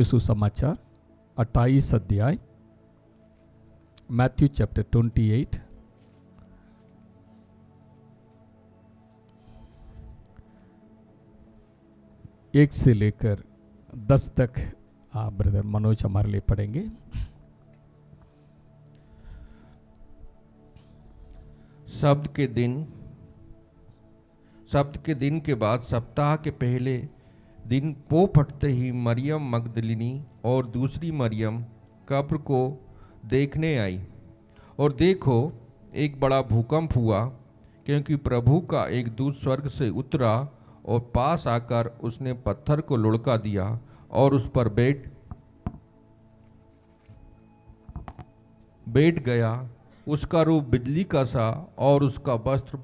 यीशु समाचार 28 अध्याय, Matthew chapter 28 1 से लेकर 10 तक आप ब्रदर मनोज हमारे लिए पढ़ेंगे। शब्द के दिन के बाद सप्ताह के पहले दिन पो फटते ही मरियम मगदलिनी और दूसरी मरियम कब्र को देखने आई, और देखो एक बड़ा भूकंप हुआ, क्योंकि प्रभु का एक दूत स्वर्ग से उतरा और पास आकर उसने पत्थर को लुढ़का दिया और उस पर बैठ गया। उसका रूप बिजली का सा और उसका वस्त्र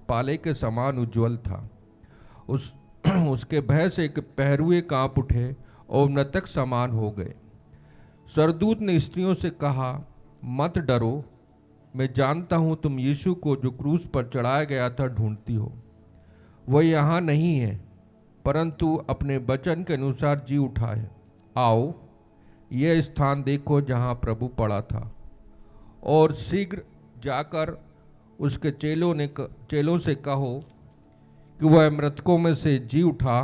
पाले के समान उज्ज्वल था। उसके भय से पहरुए कांप उठे और मृतक समान हो गए। सरदूत ने स्त्रियों से कहा, मत डरो, मैं जानता हूँ तुम यीशु को जो क्रूस पर चढ़ाया गया था ढूंढती हो। वह यहाँ नहीं है, परंतु अपने वचन के अनुसार जी उठा है। आओ, यह स्थान देखो जहाँ प्रभु पड़ा था, और शीघ्र जाकर उसके चेलों से कहो कि वह मृतकों में से जी उठा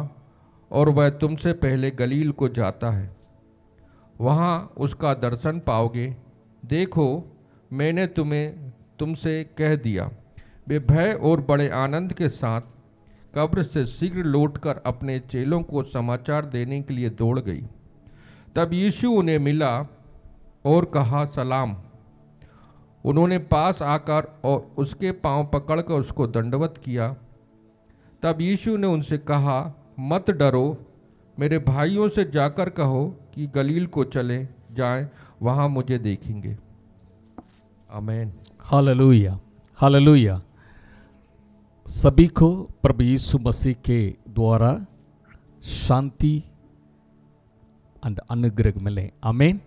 और वह तुमसे पहले गलील को जाता है, वहाँ उसका दर्शन पाओगे। देखो, मैंने तुमसे कह दिया। वे भय और बड़े आनंद के साथ कब्र से शीघ्र लौटकर अपने चेलों को समाचार देने के लिए दौड़ गई। तब यीशु उन्हें मिला और कहा, सलाम। उन्होंने पास आकर और उसके पांव पकड़कर उसको दंडवत किया। तब यीशु ने उनसे कहा, मत डरो, मेरे भाइयों से जाकर कहो कि गलील को चले जाएं, वहां मुझे देखेंगे। आमीन। Hallelujah, hallelujah. सभी को प्रभु यीशु मसीह के द्वारा शांति और अनुग्रह मिले। आमीन।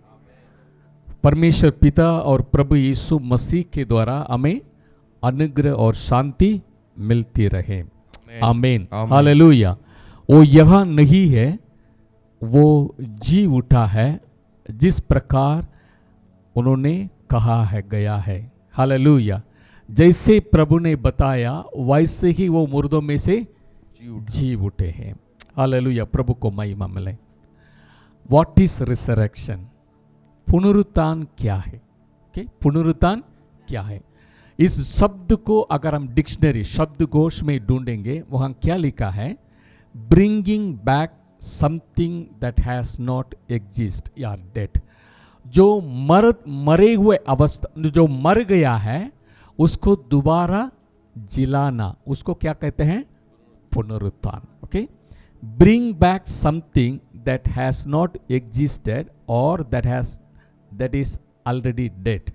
परमेश्वर पिता और प्रभु यीशु मसीह के द्वारा हमें अनुग्रह और शांति मिलती रहे। आमीन, हालेलुया। वो यहाँ नहीं है, वो जी उठा है, जिस प्रकार उन्होंने कहा है गया है। हालेलुया। जैसे प्रभु ने बताया वैसे ही वो मुर्दों में से जी उठे हैं। हालेलुया, प्रभु को महिमा मिले। What is resurrection? पुनरुत्थान क्या है? पुनरुत्थान क्या है? इस शब्द को अगर हम डिक्शनरी शब्दकोश में ढूंढेंगे, वहां क्या लिखा है? Bringing back something that has not exist या डेड। जो मरे हुए अवस्था, जो मर गया है, उसको दोबारा जिलाना, उसको क्या कहते हैं? पुनरुत्थान। Okay, bring back something that has not existed और that is already dead।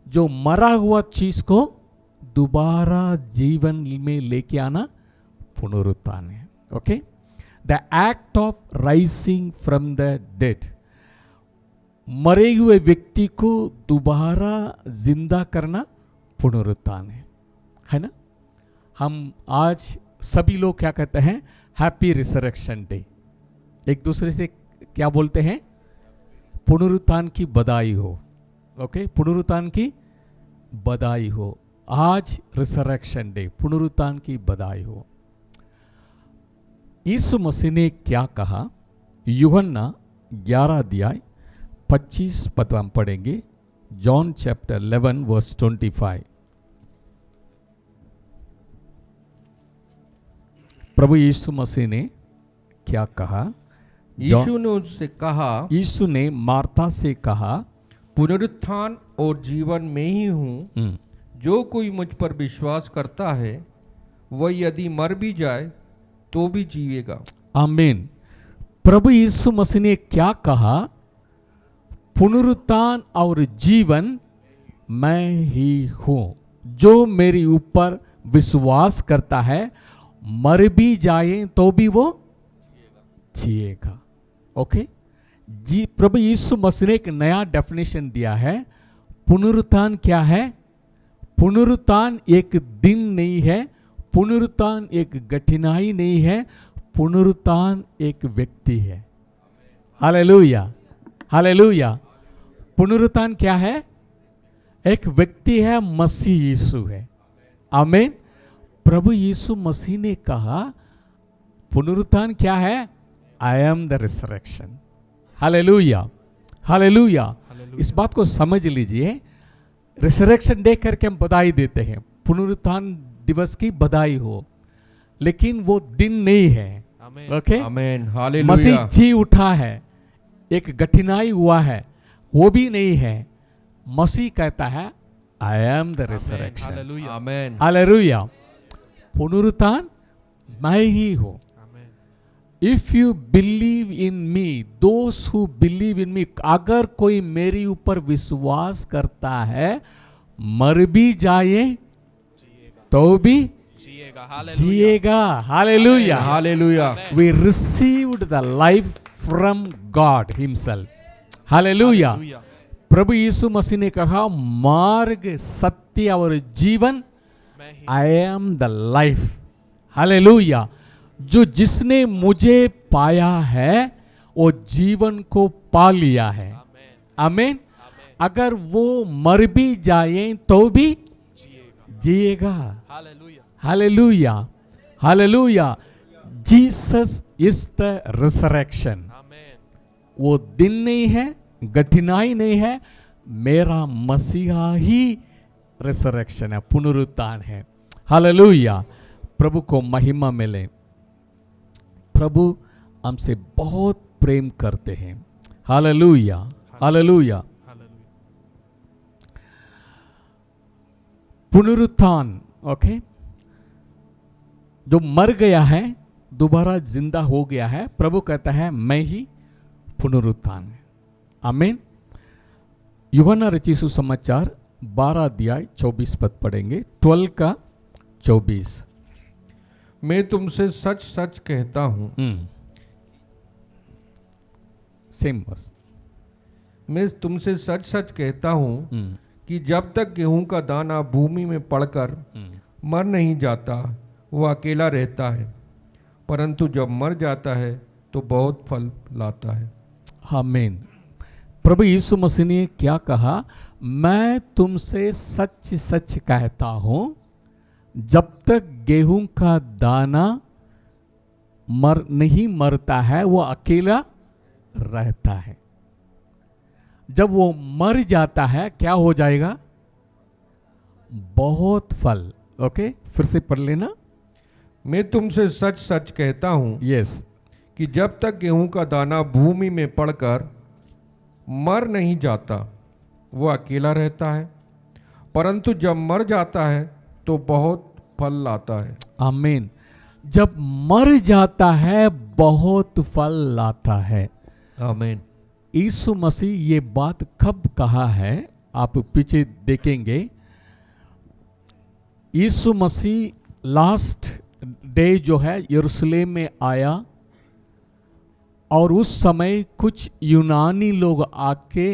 जो मरा हुआ चीज को दोबारा जीवन में लेके आना पुनरुत्थान है। Okay, the act of rising from the dead, मरे हुए व्यक्ति को दोबारा जिंदा करना पुनरुत्थान है ना। हम आज सभी लोग क्या कहते हैं? Happy resurrection day. एक दूसरे से क्या बोलते हैं? पुनरुत्थान की बधाई हो। ओके, पुनरुत्थान की बधाई हो। आज रिसरेक्शन डे, पुनरुत्थान की बधाई हो। यीशु मसीह ने क्या कहा? यूहन्ना 11 अध्याय 25 पद हम पढ़ेंगे। John chapter 11 verse 25। प्रभु यीशु मसीह ने क्या कहा? यीशु ने उससे कहा, यीशु ने मार्था से कहा, पुनरुत्थान और जीवन में ही हूँ। जो कोई मुझ पर विश्वास करता है, वह यदि मर भी जाए तो भी जीवेगा। आमीन। प्रभु यीशु मसीह ने क्या कहा? पुनरुत्थान और जीवन मैं ही हूं। जो मेरे ऊपर विश्वास करता है, मर भी जाए तो भी वो जिएगा। ओके, जी प्रभु यीशु मसीह ने एक नया डेफिनेशन दिया है। पुनरुत्थान क्या है? पुनरुत्थान एक दिन नहीं है, पुनरुत्थान एक कठिनाई नहीं है, पुनरुत्थान एक व्यक्ति है। Hallelujah, hallelujah. पुनरुत्थान क्या है? एक व्यक्ति है, मसीह यीशु है। आमीन। प्रभु यीशु मसीह ने कहा पुनरुत्थान क्या है? I am the resurrection. Hallelujah, hallelujah. इस बात को समझ लीजिए। रिसरेक्शन डे करके हम बधाई देते हैं, पुनरुत्थान दिवस की बधाई हो, लेकिन वो दिन नहीं है। ओके, आमीन, मसीह हालेलुया, जी उठा है, एक कठिनाई हुआ है, वो भी नहीं है। मसीह कहता है आई एम द रिसरेक्शन। आमीन, हालेलुया। पुनरुत्थान मैं ही हूं। If you believe in me, those who believe in me, अगर कोई मेरे ऊपर विश्वास करता है, मर भी जाए तो भी जिएगा। Hallelujah, hallelujah, we received the life from God himself. Hallelujah. प्रभु यीशु मसीह ने कहा मार्ग, सत्य और जीवन, I am the life. Hallelujah. जो जिसने मुझे पाया है वो जीवन को पा लिया है। आमीन। अगर वो मर भी जाए तो भी जिएगा। Hallelujah, hallelujah. Jesus is the resurrection. वो दिन नहीं है, कठिनाई नहीं है, मेरा मसीहा ही रिसरेक्शन है, पुनरुत्थान है। हालेलुया। प्रभु को महिमा मिले। प्रभु हमसे बहुत प्रेम करते हैं। Hallelujah, hallelujah. पुनरुत्थान, ओके, जो मर गया है दोबारा जिंदा हो गया है, प्रभु कहता है मैं ही पुनरुत्थान है। आमीन। यूहन्ना रचित सुसमाचार 12 अध्याय 24 पद पढ़ेंगे, 12 का 24। मैं तुमसे सच सच कहता हूँ, सेम बस। मैं तुमसे सच सच कहता हूँ कि जब तक गेहूं का दाना भूमि में पड़कर मर नहीं जाता वह अकेला रहता है, परंतु जब मर जाता है तो बहुत फल लाता है। आमीन। प्रभु यीशु मसीह ने क्या कहा? मैं तुमसे सच सच कहता हूं, जब तक गेहूं का दाना नहीं मरता है वो अकेला रहता है। जब वो मर जाता है क्या हो जाएगा? बहुत फल। ओके, फिर से पढ़ लेना। मैं तुमसे सच सच कहता हूँ यस, कि जब तक गेहूं का दाना भूमि में पड़कर मर नहीं जाता वो अकेला रहता है, परंतु जब मर जाता है तो बहुत फल लाता है। आमीन। जब मर जाता है बहुत फल लाता है। आमीन। यीशु मसीह ये बात कब कहा है? आप पीछे देखेंगे, यीशु मसीह लास्ट डे जो है यरूशलेम में आया और उस समय कुछ यूनानी लोग आके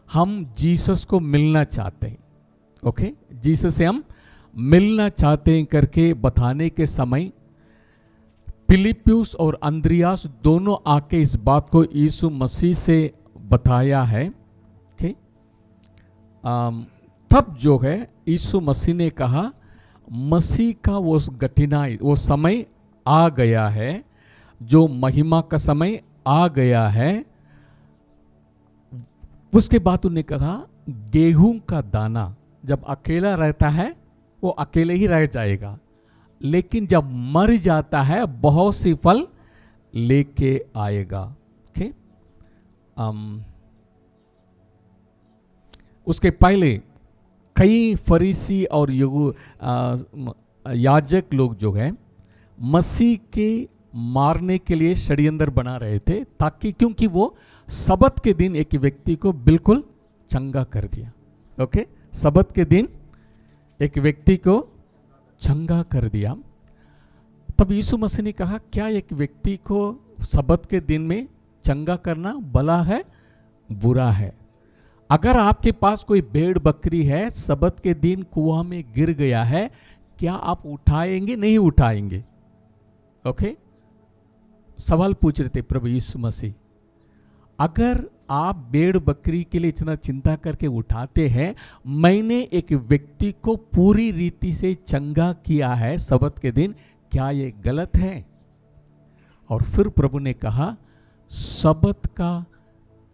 हम जीसस को मिलना चाहते हैं। ओके, जीसस से हम मिलना चाहते हैं करके बताने के समय फिलिप्पुस और अंद्रियास दोनों आके इस बात को यीशु मसीह से बताया है। ओके, तब जो है यीशु मसीह ने कहा मसीह का वो कठिनाई, वो समय आ गया है, जो महिमा का समय आ गया है। उसके बाद उन्होंने कहा गेहूं का दाना जब अकेला रहता है वो अकेले ही रह जाएगा, लेकिन जब मर जाता है बहुत सी फल लेके आएगा। ओके, उसके पहले कई फरीसी और याजक लोग जो है मसीह के मारने के लिए षड्यंत्र बना रहे थे, ताकि क्योंकि वो सबत के दिन एक व्यक्ति को बिल्कुल चंगा कर दिया। ओके, सबत के दिन एक व्यक्ति को चंगा कर दिया। तब यीशु मसीह ने कहा क्या एक व्यक्ति को सबत के दिन में चंगा करना भला है बुरा है? अगर आपके पास कोई भेड़ बकरी है, सबत के दिन कुआं में गिर गया है, क्या आप उठाएंगे? नहीं उठाएंगे। ओके, सवाल पूछ रहे थे प्रभु यीशु मसीह। अगर आप भेड़ बकरी के लिए इतना चिंता करके उठाते हैं, मैंने एक व्यक्ति को पूरी रीति से चंगा किया है सबत के दिन, क्या ये गलत है? और फिर प्रभु ने कहा, सबत का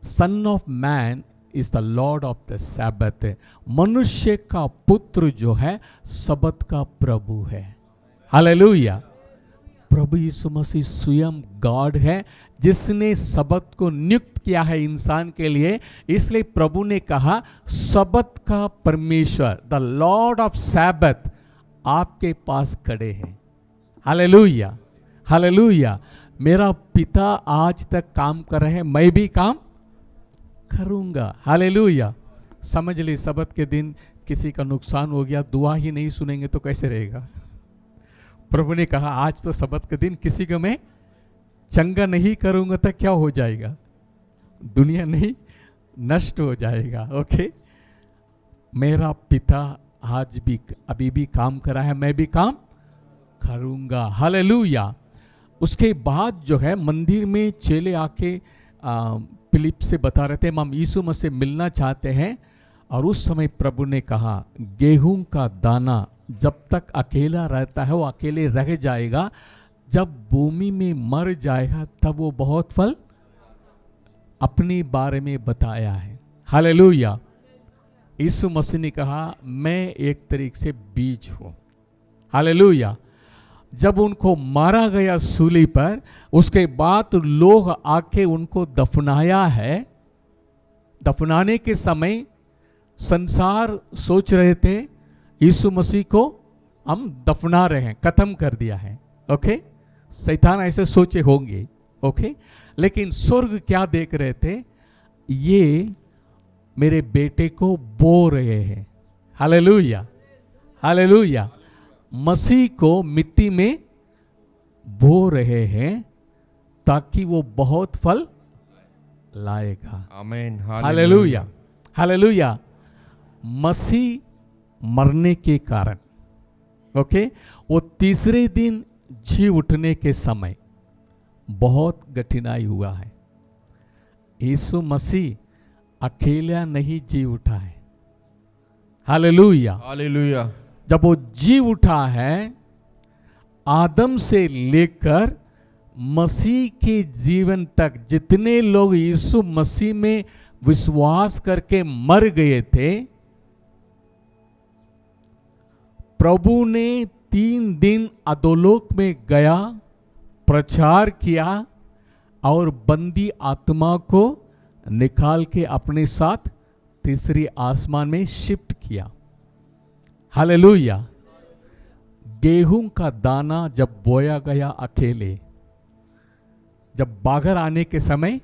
son of man is the lord of the sabbath. मनुष्य का पुत्र जो है सबत का प्रभु है। हालेलुया। प्रभु यीशु मसीह स्वयं गॉड है जिसने सबत को नियुक्त किया है इंसान के लिए। इसलिए प्रभु ने कहा, सबत का परमेश्वर द लॉर्ड ऑफ सैबत आपके पास खड़े हैं। Hallelujah, hallelujah. मेरा पिता आज तक काम कर रहे हैं, मैं भी काम करूंगा। हालेलुया। समझ ली, सबत के दिन किसी का नुकसान हो गया, दुआ ही नहीं सुनेंगे तो कैसे रहेगा? प्रभु ने कहा, आज तो सबत के दिन किसी को मैं चंगा नहीं करूंगा तो क्या हो जाएगा? दुनिया नहीं नष्ट हो जाएगा। ओके, मेरा पिता आज भी अभी भी काम कर रहा है, मैं भी काम करूंगा। हालेलुया। उसके बाद जो है मंदिर में चेले आके फिलिप से बता रहे थे, हम यीशु मसीह से मिलना चाहते हैं। और उस समय प्रभु ने कहा, गेहूं का दाना जब तक अकेला रहता है वो अकेले रह जाएगा, जब भूमि में मर जाएगा तब वो बहुत फल अपने बारे में बताया है। हालेलुया। यीशु मसीह ने कहा, मैं एक तरीके से बीज हूं। हालेलुया। जब उनको मारा गया सूली पर, उसके बाद लोग आके उनको दफनाया है। दफनाने के समय संसार सोच रहे थे यीशु मसीह को हम दफना रहे हैं, खत्म कर दिया है। ओके, शैतान ऐसे सोचे होंगे। ओके, लेकिन स्वर्ग क्या देख रहे थे? ये मेरे बेटे को बो रहे हैं। Hallelujah, hallelujah. मसीह को मिट्टी में बो रहे हैं ताकि वो बहुत फल लाएगा। आमीन। Hallelujah, hallelujah. मसीह मरने के कारण, ओके, वो तीसरे दिन जी उठने के समय बहुत कठिनाई हुआ है। यीशु मसीह अकेला नहीं जी उठा है। Hallelujah, hallelujah. जब वो जी उठा है, आदम से लेकर मसीह के जीवन तक जितने लोग यीशु मसीह में विश्वास करके मर गए थे, प्रभु ने 3 दिन अधोलोक में गया, प्रचार किया और बंदी आत्मा को निकाल के अपने साथ तीसरी आसमान में शिफ्ट किया। हालेलुया। गेहूं का दाना जब बोया गया अकेले, जब बागर आने के समय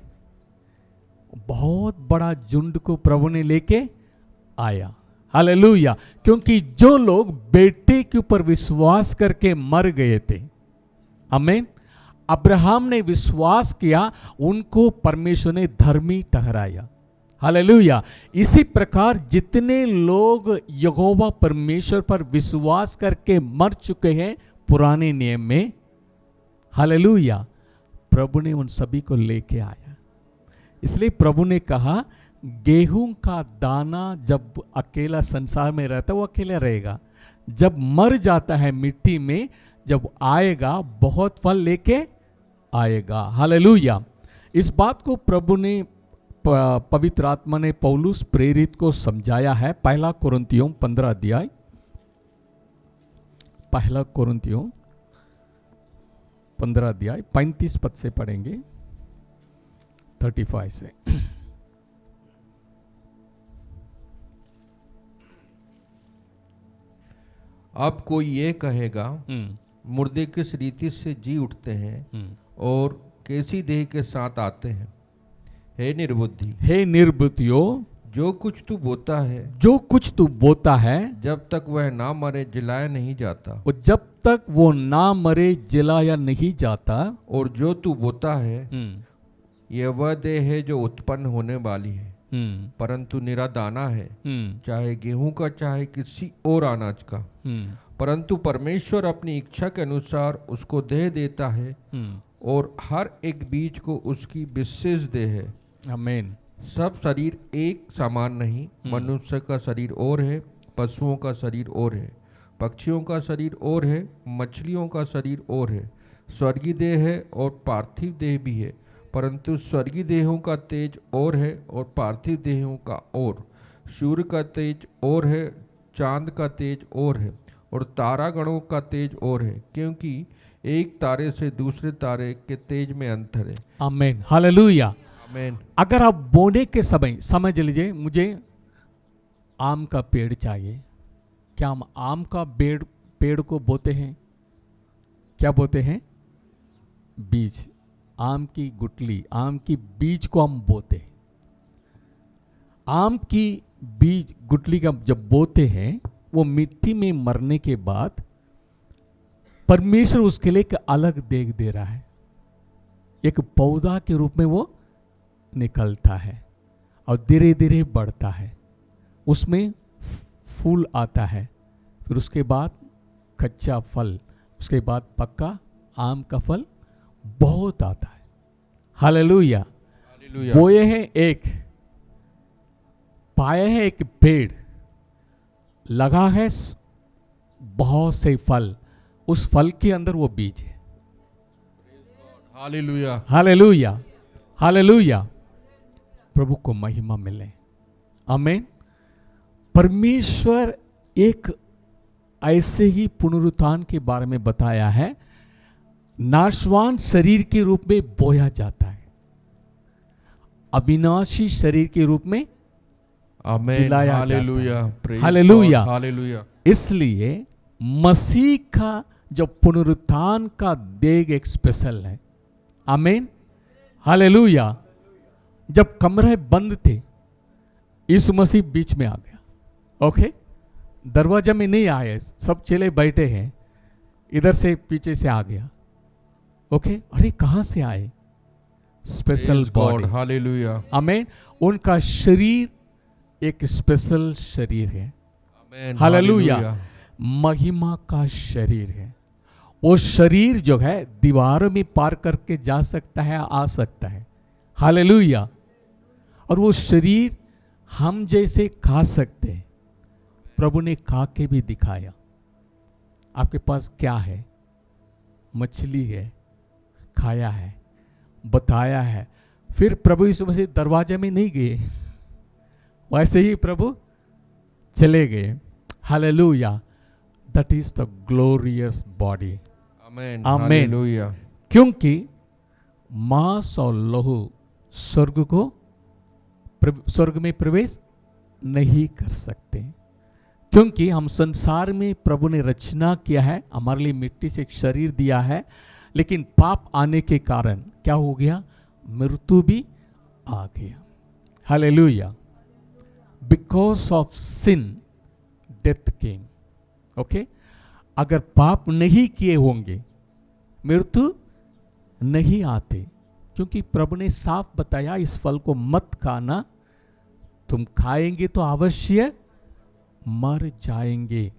बहुत बड़ा झुंड को प्रभु ने लेके आया। हालेलुया। क्योंकि जो लोग बेटे के ऊपर विश्वास करके मर गए थे, आमीन, अब्राहम ने विश्वास किया, उनको परमेश्वर ने धर्मी ठहराया। हालेलुया। इसी प्रकार जितने लोग यहोवा परमेश्वर पर विश्वास करके मर चुके हैं पुराने नियम में, हालेलुया, प्रभु ने उन सभी को लेके आया। इसलिए प्रभु ने कहा, गेहूं का दाना जब अकेला संसार में रहता है वो अकेला रहेगा, जब मर जाता है मिट्टी में, जब आएगा बहुत फल लेके आएगा। हालेलुया। इस बात को प्रभु ने, पवित्र आत्मा ने पौलुस प्रेरित को समझाया है। 1 कुरिन्थियों 15 अध्याय, 1 कुरिन्थियों 15 अध्याय 35 पद से पढ़ेंगे, 35 से। अब कोई ये कहेगा, मुर्दे किस रीति से जी उठते हैं और कैसी देह के साथ आते हैं? हे निर्बुद्धि, हे निर्बुद्धियों, जो कुछ तू बोता है, जो कुछ तू बोता है, जब तक वह ना मरे जलाया नहीं जाता। और जब तक वो ना मरे जलाया नहीं जाता। और जो तू बोता है, यह वह देह है जो उत्पन्न होने वाली है, परंतु निरा दाना है, चाहे गेहूं का चाहे किसी और अनाज का। परंतु परमेश्वर अपनी इच्छा के अनुसार उसको देह देता है, और हर एक बीज को उसकी विशेष देह है। आमीन। सब शरीर एक समान नहीं, मनुष्य का शरीर और है, पशुओं का शरीर और है, पक्षियों का शरीर और है, मछलियों का शरीर और है। स्वर्गीय देह है और पार्थिव देह भी है, परंतु स्वर्गीय देहों का तेज और है और पार्थिव देहों का और। सूर्य का तेज और है, चांद का तेज और है, और तारागणों का तेज और है, क्योंकि एक तारे से दूसरे तारे के तेज में अंतर है। आमीन, हालेलुया। आमीन। अगर आप बोने के समय समझ लीजिए, मुझे आम का पेड़ चाहिए, क्या हम आम का पेड़ को बोते हैं? क्या बोते हैं? बीज, आम की गुठली, आम की बीज को हम बोते हैं। आम की बीज गुठली का जब बोते हैं, वो मिट्टी में मरने के बाद परमेश्वर उसके लिए एक अलग देख दे रहा है, एक पौधा के रूप में वो निकलता है और धीरे धीरे बढ़ता है, उसमें फूल आता है, फिर उसके बाद कच्चा फल, उसके बाद पक्का आम का फल बहुत आता है। हालेलुया। हालेलुया। बोए हैं एक, पाए हैं एक पेड़, लगा है बहुत से फल, उस फल के अंदर वो बीज है। हालेलुया। Hallelujah, hallelujah. प्रभु को महिमा मिले। आमीन। परमेश्वर एक ऐसे ही पुनरुत्थान के बारे में बताया है, नाशवान शरीर के रूप में बोया जाता है, अविनाशी शरीर के रूप में आमीन। जिलाया हालेलुया। जाता है। हालेलुया। हालेलुया। इसलिए मसीह का जो पुनरुत्थान का देग एक स्पेशल है। आमीन, हालेलुया। जब कमरे बंद थे, यीशु मसीह बीच में आ गया। ओके, दरवाजा में नहीं आए, सब चेले बैठे हैं, इधर से पीछे से आ गया। ओके, अरे कहां से आए? Special body. हालेलुया। आमीन। उनका शरीर एक स्पेशल शरीर है। आमीन। हालेलुया। महिमा का शरीर है। वो शरीर जो है दीवारों में पार करके जा सकता है, आ सकता है। हालेलुया। और वो शरीर हम जैसे खा सकते हैं। प्रभु ने खा के भी दिखाया। आपके पास क्या है? मछली है, खाया है, बताया है। फिर प्रभु यीशु मसीह दरवाजे में नहीं गए, वैसे ही प्रभु चले गए। Hallelujah. That is the glorious body. आमीन। आमीन। हालेलुया। क्योंकि मांस और लहू स्वर्ग में प्रवेश नहीं कर सकते, क्योंकि हम संसार में प्रभु ने रचना किया है, हमारे लिए मिट्टी से एक शरीर दिया है, लेकिन पाप आने के कारण क्या हो गया? मृत्यु भी आ गया। Hallelujah. Because of sin death came. Okay, अगर पाप नहीं किए होंगे मृत्यु नहीं आते, क्योंकि प्रभु ने साफ बताया इस फल को मत खाना, तुम खाएंगे तो अवश्य मर जाएंगे।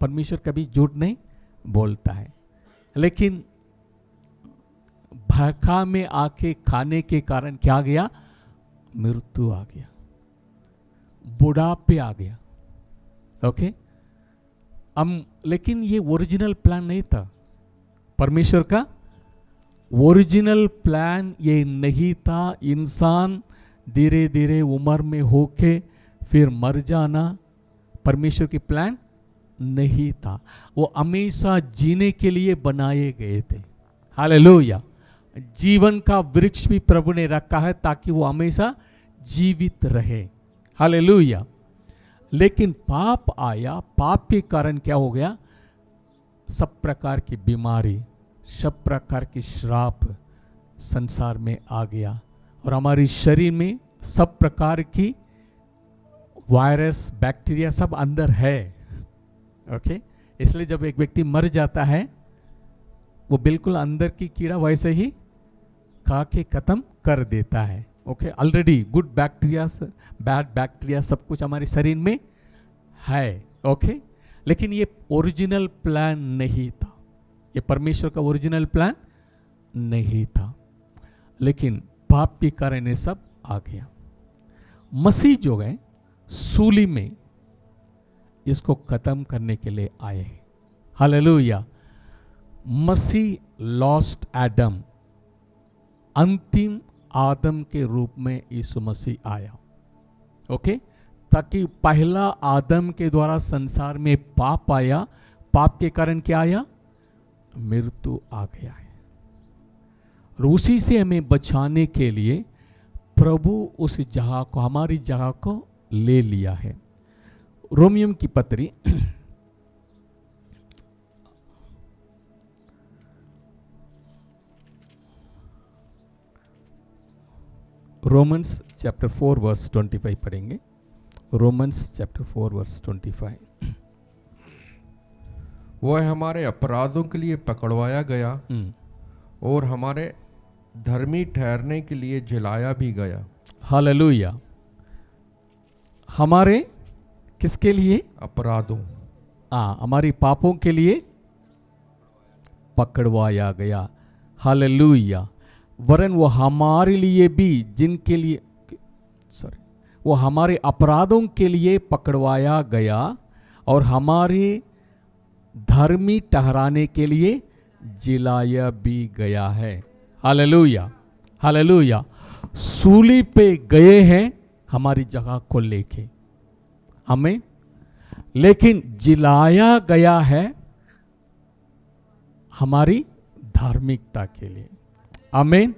परमेश्वर कभी झूठ नहीं बोलता है, लेकिन भाखा में आके खाने के कारण क्या गया? मृत्यु आ गया, बुढ़ापे आ गया। ओके, लेकिन ये ओरिजिनल प्लान नहीं था। परमेश्वर का ओरिजिनल प्लान ये नहीं था। इंसान धीरे धीरे उम्र में होके फिर मर जाना परमेश्वर की प्लान नहीं था। वो हमेशा जीने के लिए बनाए गए थे। हालेलुया। जीवन का वृक्ष भी प्रभु ने रखा है ताकि वो हमेशा जीवित रहे। हालेलुया। लेकिन पाप आया, पाप के कारण क्या हो गया? सब प्रकार की बीमारी, सब प्रकार की श्राप संसार में आ गया, और हमारे शरीर में सब प्रकार की वायरस, बैक्टीरिया सब अंदर है। ओके, इसलिए जब एक व्यक्ति मर जाता है, वो बिल्कुल अंदर की कीड़ा वैसे ही खा के खत्म कर देता है। Okay, already good bacteria, bad bacteria सब कुछ हमारे शरीर में है। ओके, लेकिन ये ओरिजिनल प्लान नहीं था, ये परमेश्वर का ओरिजिनल प्लान नहीं था। लेकिन पाप के कारण ये सब आ गया। मसीह जो है सूली में इसको खत्म करने के लिए आए हैं। हालेलुया। मसीह लॉस्ट एडम, अंतिम आदम के रूप में यीशु मसीह आया। ओके, ताकि पहला आदम के द्वारा संसार में पाप आया, पाप के कारण क्या आया? मृत्यु आ गया है। और उसी से हमें बचाने के लिए प्रभु उस जगह को, हमारी जगह को ले लिया है। रोमियम की पत्री रोमन्स चैप्टर 4 वर्स 25 पढ़ेंगे। Romans chapter 4 verse 25। वह हमारे अपराधों के लिए पकड़वाया गया और हमारे धर्मी ठहरने के लिए जलाया भी गया। हालेलुया। हमारे किसके लिए? अपराधों, हमारी पापों के लिए पकड़वाया गया। हालेलुया। वरन वो हमारे लिए भी, जिनके लिए, वो हमारे अपराधों के लिए पकड़वाया गया और हमारे धर्मी ठहराने के लिए जिलाया भी गया है। Hallelujah, hallelujah. सूली पे गए हैं हमारी जगह को लेके हमें, लेकिन जिलाया गया है हमारी धार्मिकता के लिए। आमीन।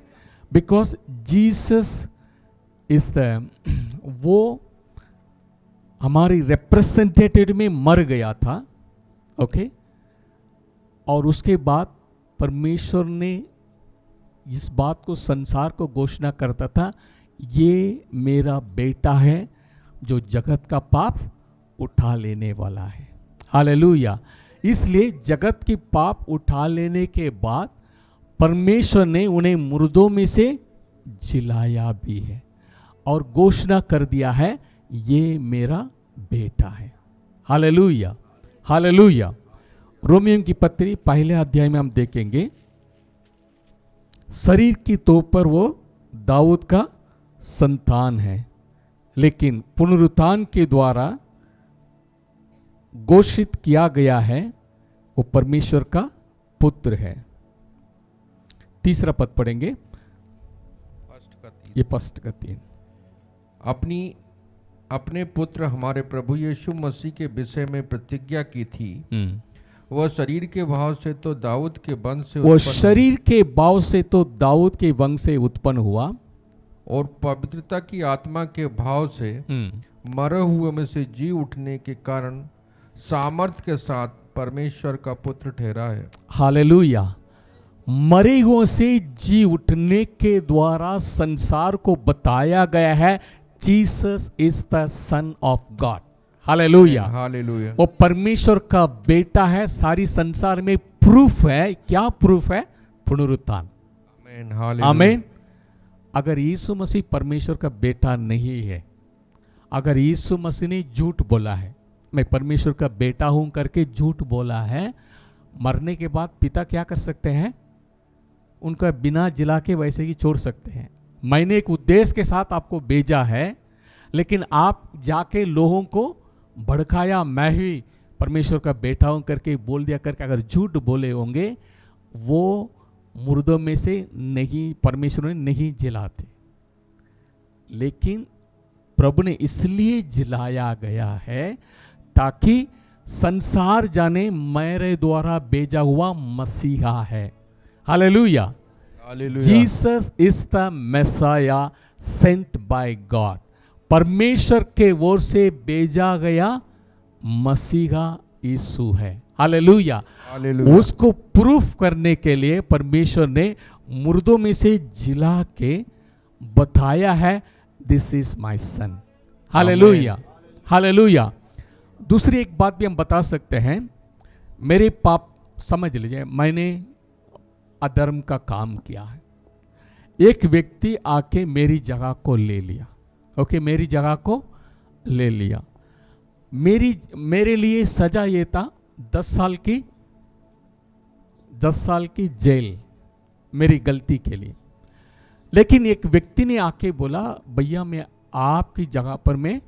बिकॉज जीसस इज द, वो हमारी रिप्रेजेंटेटिव में मर गया था। ओके, और उसके बाद परमेश्वर ने इस बात को संसार को घोषणा करता था, ये मेरा बेटा है जो जगत का पाप उठा लेने वाला है। हालेलुया। इसलिए जगत की पाप उठा लेने के बाद परमेश्वर ने उन्हें मुर्दों में से जिलाया भी है और घोषणा कर दिया है, ये मेरा बेटा है। Hallelujah, hallelujah. रोमियम की पत्री पहले अध्याय में हम देखेंगे, शरीर की तौर पर वो दाऊद का संतान है, लेकिन पुनरुत्थान के द्वारा घोषित किया गया है वो परमेश्वर का पुत्र है। तीसरा पद पढ़ेंगे, ये फर्स्ट का 3। अपने पुत्र हमारे प्रभु यीशु मसीह के विषय में प्रतिज्ञा की थी। वह शरीर के भाव से तो दाऊद के वंश से, वो शरीर के भाव से तो दाऊद के वंश से उत्पन्न हुआ और पवित्रता की आत्मा के भाव से मरे हुए में से जी उठने के कारण सामर्थ के साथ परमेश्वर का पुत्र ठहरा है। हालेलुया। मरे हुओं से जी उठने के द्वारा संसार को बताया गया है, Jesus is the son of God. Hallelujah, hallelujah. वो परमेश्वर का बेटा है। सारी संसार में प्रूफ है। क्या प्रूफ है? पुनरुत्थान। आमीन, हालेलुया। आमीन। अगर यीशु मसीह परमेश्वर का बेटा नहीं है, अगर यीशु मसीह ने झूठ बोला है, मैं परमेश्वर का बेटा हूं करके झूठ बोला है, मरने के बाद पिता क्या कर सकते हैं? उनका बिना जिला के वैसे ही छोड़ सकते हैं। मैंने एक उद्देश्य के साथ आपको भेजा है, लेकिन आप जाके लोगों को भड़काया, मैं ही परमेश्वर का बेटा हूं करके बोल दिया करके अगर झूठ बोले होंगे, वो मुर्दों में से नहीं, परमेश्वर ने नहीं जिलाते। लेकिन प्रभु ने इसलिए जिलाया गया है ताकि संसार जाने मेरे द्वारा भेजा हुआ मसीहा है। Hallelujah, hallelujah. Jesus is the messiah sent by God. परमेश्वर के ओर से भेजा गया मसीहा यीशु है। Hallelujah, hallelujah. उसको प्रूफ करने के लिए परमेश्वर ने मुर्दों में से जिला के बताया है, this is my son. Hallelujah, hallelujah. दूसरी एक बात भी हम बता सकते हैं, मेरे पाप, समझ लीजिए मैंने अधर्म का काम किया है, एक व्यक्ति आके मेरी जगह को ले लिया। ओके, मेरी जगह को ले लिया। मेरे लिए सजा ये था 10 साल की जेल, मेरी गलती के लिए। लेकिन एक व्यक्ति ने आके बोला, भैया मैं आपकी जगह पर मैं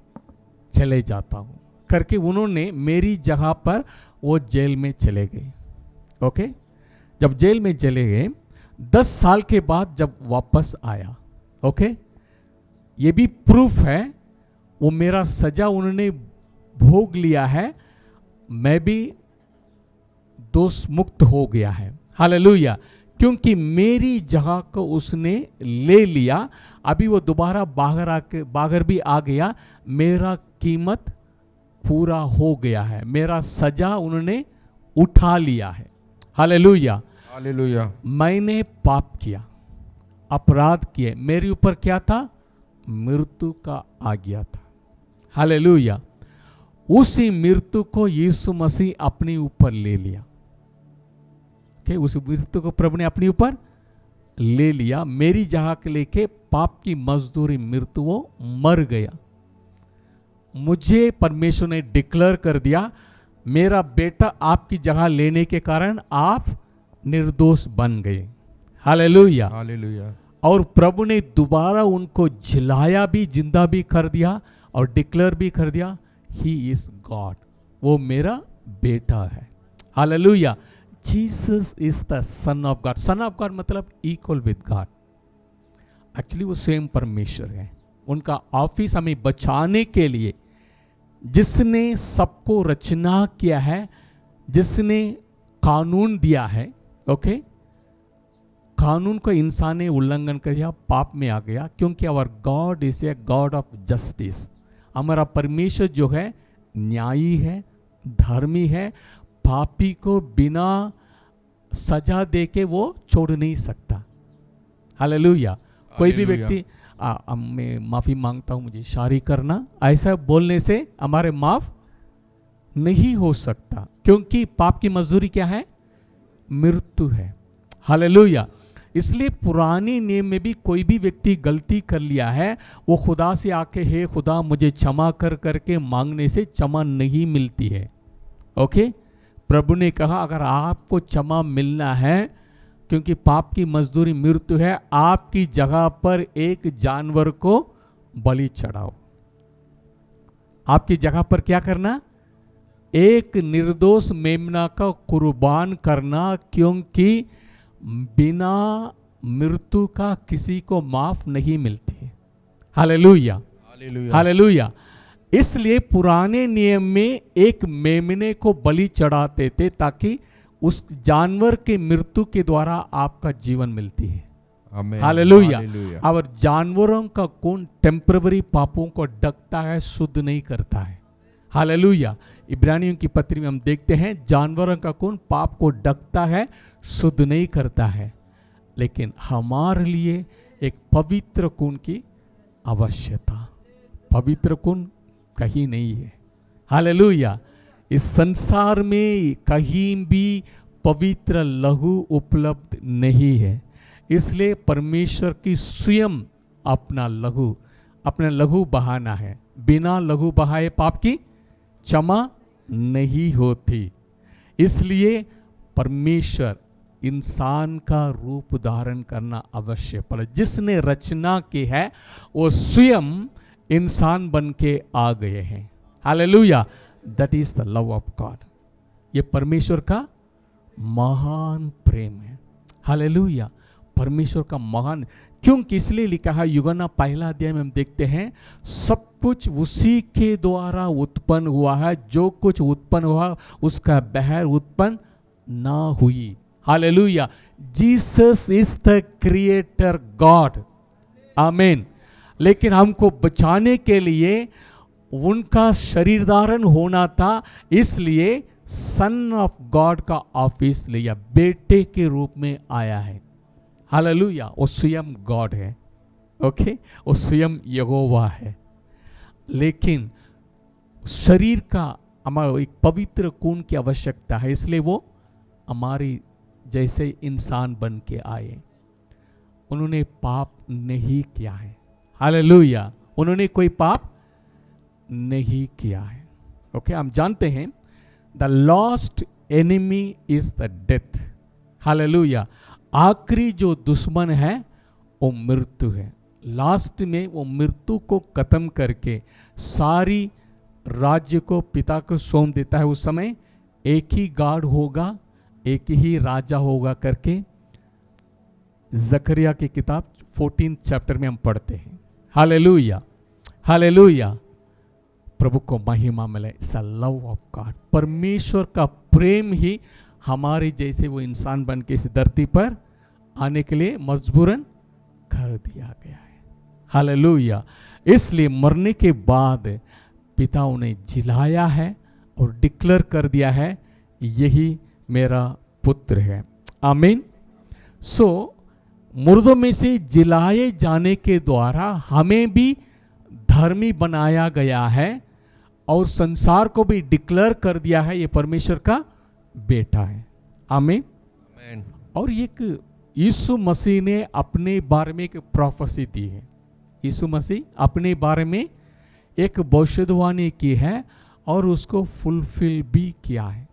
चले जाता हूं करके उन्होंने मेरी जगह पर वो जेल में चले गए। ओके, जब जेल में चले गए 10 साल के बाद जब वापस आया, ओके, ये भी प्रूफ है वो मेरा सजा उन्होंने भोग लिया है, मैं भी दोष मुक्त हो गया है। हालेलुया, क्योंकि मेरी जगह को उसने ले लिया। अभी वो दोबारा बाहर भी आ गया, मेरा कीमत पूरा हो गया है, मेरा सजा उन्होंने उठा लिया है। Hallelujah, hallelujah. मैंने पाप किया, अपराध किए, मेरे ऊपर क्या था? मृत्यु का आ गया था। हालेलुया, उसी मृत्यु को यीशु मसीह अपने ऊपर ले लिया। उस मृत्यु को प्रभु ने अपने ऊपर ले लिया, मेरी जगह के लेके पाप की मजदूरी मृत्यु वो मर गया। मुझे परमेश्वर ने डिक्लेयर कर दिया, मेरा बेटा आपकी जगह लेने के कारण आप निर्दोष बन गए। Hallelujah, hallelujah. और प्रभु ने दोबारा उनको जिलाया भी, जिंदा भी कर दिया और डिक्लेयर भी कर दिया, ही इज गॉड, वो मेरा बेटा है। Hallelujah, Jesus is the son of God. Son of God मतलब इक्वल विद गॉड। एक्चुअली वो सेम परमेश्वर है। उनका ऑफिस हमें बचाने के लिए, जिसने सबको रचना किया है, जिसने कानून दिया है, ओके, कानून को इंसान ने उल्लंघन कर दिया, पाप में आ गया, क्योंकि our God is a God of justice. हमारा परमेश्वर जो है न्यायी है, धर्मी है, पापी को बिना सजा दे के वो छोड़ नहीं सकता। हालेलुया, कोई भी व्यक्ति मैं माफी मांगता हूं, मुझे शादी करना, ऐसा बोलने से हमारे माफ नहीं हो सकता, क्योंकि पाप की मजदूरी क्या है? मृत्यु है। हालेलुया, इसलिए पुराने नियम में भी कोई भी व्यक्ति गलती कर लिया है, वो खुदा से आके हे खुदा मुझे क्षमा कर करके मांगने से क्षमा नहीं मिलती है। ओके, प्रभु ने कहा अगर आपको क्षमा मिलना है, क्योंकि पाप की मजदूरी मृत्यु है, आपकी जगह पर एक जानवर को बलि चढ़ाओ। आपकी जगह पर क्या करना? एक निर्दोष मेमना का कुर्बान करना, क्योंकि बिना मृत्यु का किसी को माफ नहीं मिलती। Hallelujah, hallelujah. हालेलुया। इसलिए पुराने नियम में एक मेमने को बलि चढ़ाते थे, ताकि उस जानवर के मृत्यु के द्वारा आपका जीवन मिलती है। आमीन। हालेलुया। हालेलुया। और जानवरों का खून टेम्पररी पापों को ढकता है, शुद्ध नहीं करता है। हालेलुया। इब्रानियों की पत्री में हम देखते हैं जानवरों का खून पाप को ढकता है, शुद्ध नहीं करता है, लेकिन हमारे लिए एक पवित्र खून की आवश्यकता। पवित्र खून कहीं नहीं है। हालेलुया। इस संसार में कहीं भी पवित्र लहू उपलब्ध नहीं है, इसलिए परमेश्वर की स्वयं अपना लहू बहाना है। बिना लहू बहाए पाप की क्षमा नहीं होती। इसलिए परमेश्वर इंसान का रूप धारण करना अवश्य पड़े। जिसने रचना की है वो स्वयं इंसान बन के आ गए हैं। Hallelujah, that is the love of God. ये परमेश्वर का महान प्रेम है। हालेलुया, परमेश्वर का महान, क्योंकि इसलिए लिखा है यूहन्ना पहला अध्याय में हम देखते हैं सब कुछ उसी के द्वारा उत्पन्न हुआ है, जो कुछ उत्पन्न हुआ उसका बहर उत्पन्न ना हुई। Hallelujah, Jesus is the creator God. आमीन। लेकिन हमको बचाने के लिए उनका शरीर धारण होना था, इसलिए सन ऑफ गॉड का ऑफिस लिया, बेटे के रूप में आया है। हालेलुया, वो स्वयं गॉड है। ओके, वो स्वयं यहोवा है, लेकिन शरीर का हमारा एक पवित्र खून की आवश्यकता है, इसलिए वो हमारी जैसे इंसान बन के आए। उन्होंने पाप नहीं किया है। हालेलुया, उन्होंने कोई पाप नहीं किया है। ओके, हम जानते हैं the last enemy is the death. Hallelujah, आखिरी जो दुश्मन है वो मृत्यु है। लास्ट में वो मृत्यु को खत्म करके सारी राज्य को पिता को सौंप देता है। उस समय एक ही गॉड होगा, एक ही राजा होगा करके जकरिया की किताब 14 चैप्टर में हम पढ़ते हैं। हालेलुया, हालेलुया, प्रभु को महिमा मिले। It's a love of God. परमेश्वर का प्रेम ही हमारे जैसे वो इंसान बन के इस धरती पर आने के लिए मजबूरन कर दिया गया है। हालेलुया। इसलिए मरने के बाद पिता उन्हें जिलाया है और डिक्लेयर कर दिया है, यही मेरा पुत्र है। आमीन। सो मुर्दों में से जिलाए जाने के द्वारा हमें भी धर्मी बनाया गया है और संसार को भी डिक्लेयर कर दिया है ये परमेश्वर का बेटा है। आमीन। आमीन। और एक यीशु मसीह ने अपने बारे में एक प्रोफेसी दी है। यीशु मसीह अपने बारे में एक भविष्यवाणी की है और उसको फुलफिल भी किया है।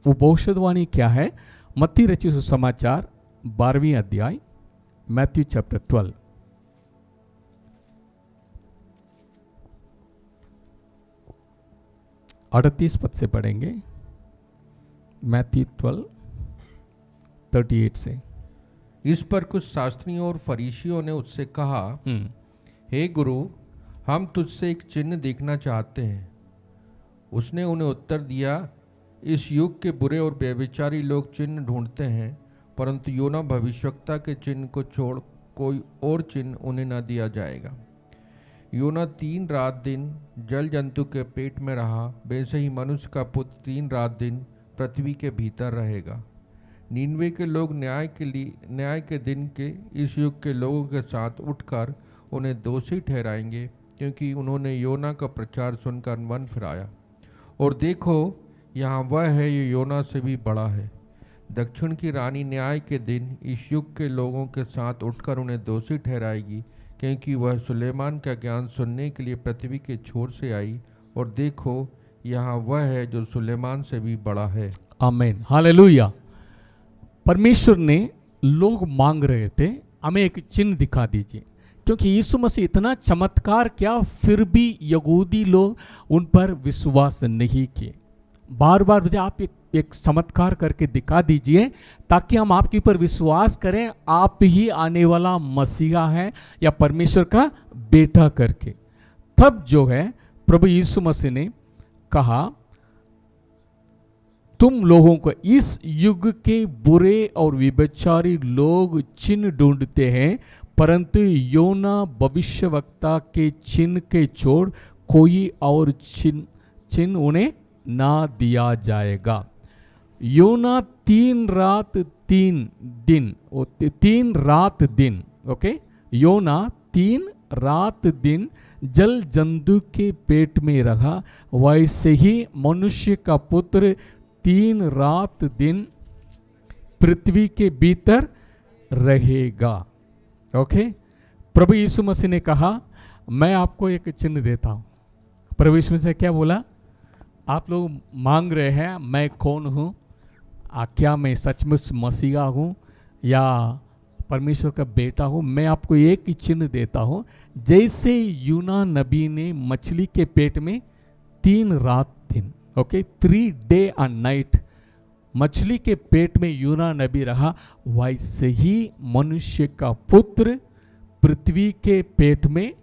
वो भविष्यवाणी क्या है? मत्ती रचित सुसमाचार 12वीं अध्याय, मैथ्यू चैप्टर 12, 38 पद से पढ़ेंगे। मैथ्यू 12, 38 से। इस पर कुछ शास्त्रियों और फरीसियों ने उससे कहा, हे गुरु, हम तुझसे एक चिन्ह देखना चाहते हैं। उसने उन्हें उत्तर दिया, इस युग के बुरे और व्यभिचारी लोग चिन्ह ढूंढते हैं, परंतु योना भविष्यवक्ता के चिन्ह को छोड़ कोई और चिन्ह उन्हें न दिया जाएगा। योना 3 रात दिन जल जंतु के पेट में रहा, वैसे ही मनुष्य का पुत्र 3 रात दिन पृथ्वी के भीतर रहेगा। नीनवे के लोग न्याय के दिन के इस युग के लोगों के साथ उठकर उन्हें दोषी ठहराएंगे, क्योंकि उन्होंने योना का प्रचार सुनकर मन फिराया। और देखो, यहाँ वह है, ये योना से भी बड़ा है। दक्षिण की रानी न्याय के दिन इस युग के लोगों के साथ उठकर उन्हें दोषी ठहराएगी, क्योंकि वह सुलेमान का ज्ञान सुनने के लिए पृथ्वी के छोर से आई। और देखो, यहाँ वह है जो सुलेमान से भी बड़ा है। आमीन, हालेलुया। परमेश्वर ने लोग मांग रहे थे, हमें एक चिन्ह दिखा दीजिए, क्योंकि यीशु मसीह इतना चमत्कार किया, फिर भी यहूदी लोग उन पर विश्वास नहीं किए। बार बार मुझे आप एक चमत्कार करके दिखा दीजिए ताकि हम आपके ऊपर विश्वास करें, आप ही आने वाला मसीहा है या परमेश्वर का बेटा करके। तब जो है प्रभु यीशु मसीह ने कहा, तुम लोगों को इस युग के बुरे और व्यभिचारी लोग चिन्ह ढूंढते हैं, परंतु योना भविष्यवक्ता के चिन्ह के छोड़ कोई और चिन्ह उन्हें ना दिया जाएगा। योना 3 रात 3 दिन, ओके, योना 3 रात दिन जल जंतु के पेट में रहा, वैसे ही मनुष्य का पुत्र 3 रात दिन पृथ्वी के भीतर रहेगा। ओके, प्रभु यीशु मसीह ने कहा, मैं आपको एक चिन्ह देता हूं। प्रभु यीशु मसीह क्या बोला? आप लोग मांग रहे हैं मैं कौन हूं, क्या मैं सचमुच मसीहा हूं या परमेश्वर का बेटा हूं? मैं आपको एक ही चिन्ह देता हूं। जैसे यूना नबी ने मछली के पेट में 3 रात दिन, ओके, 3 डे एंड नाइट मछली के पेट में यूना नबी रहा, वैसे ही मनुष्य का पुत्र पृथ्वी के पेट में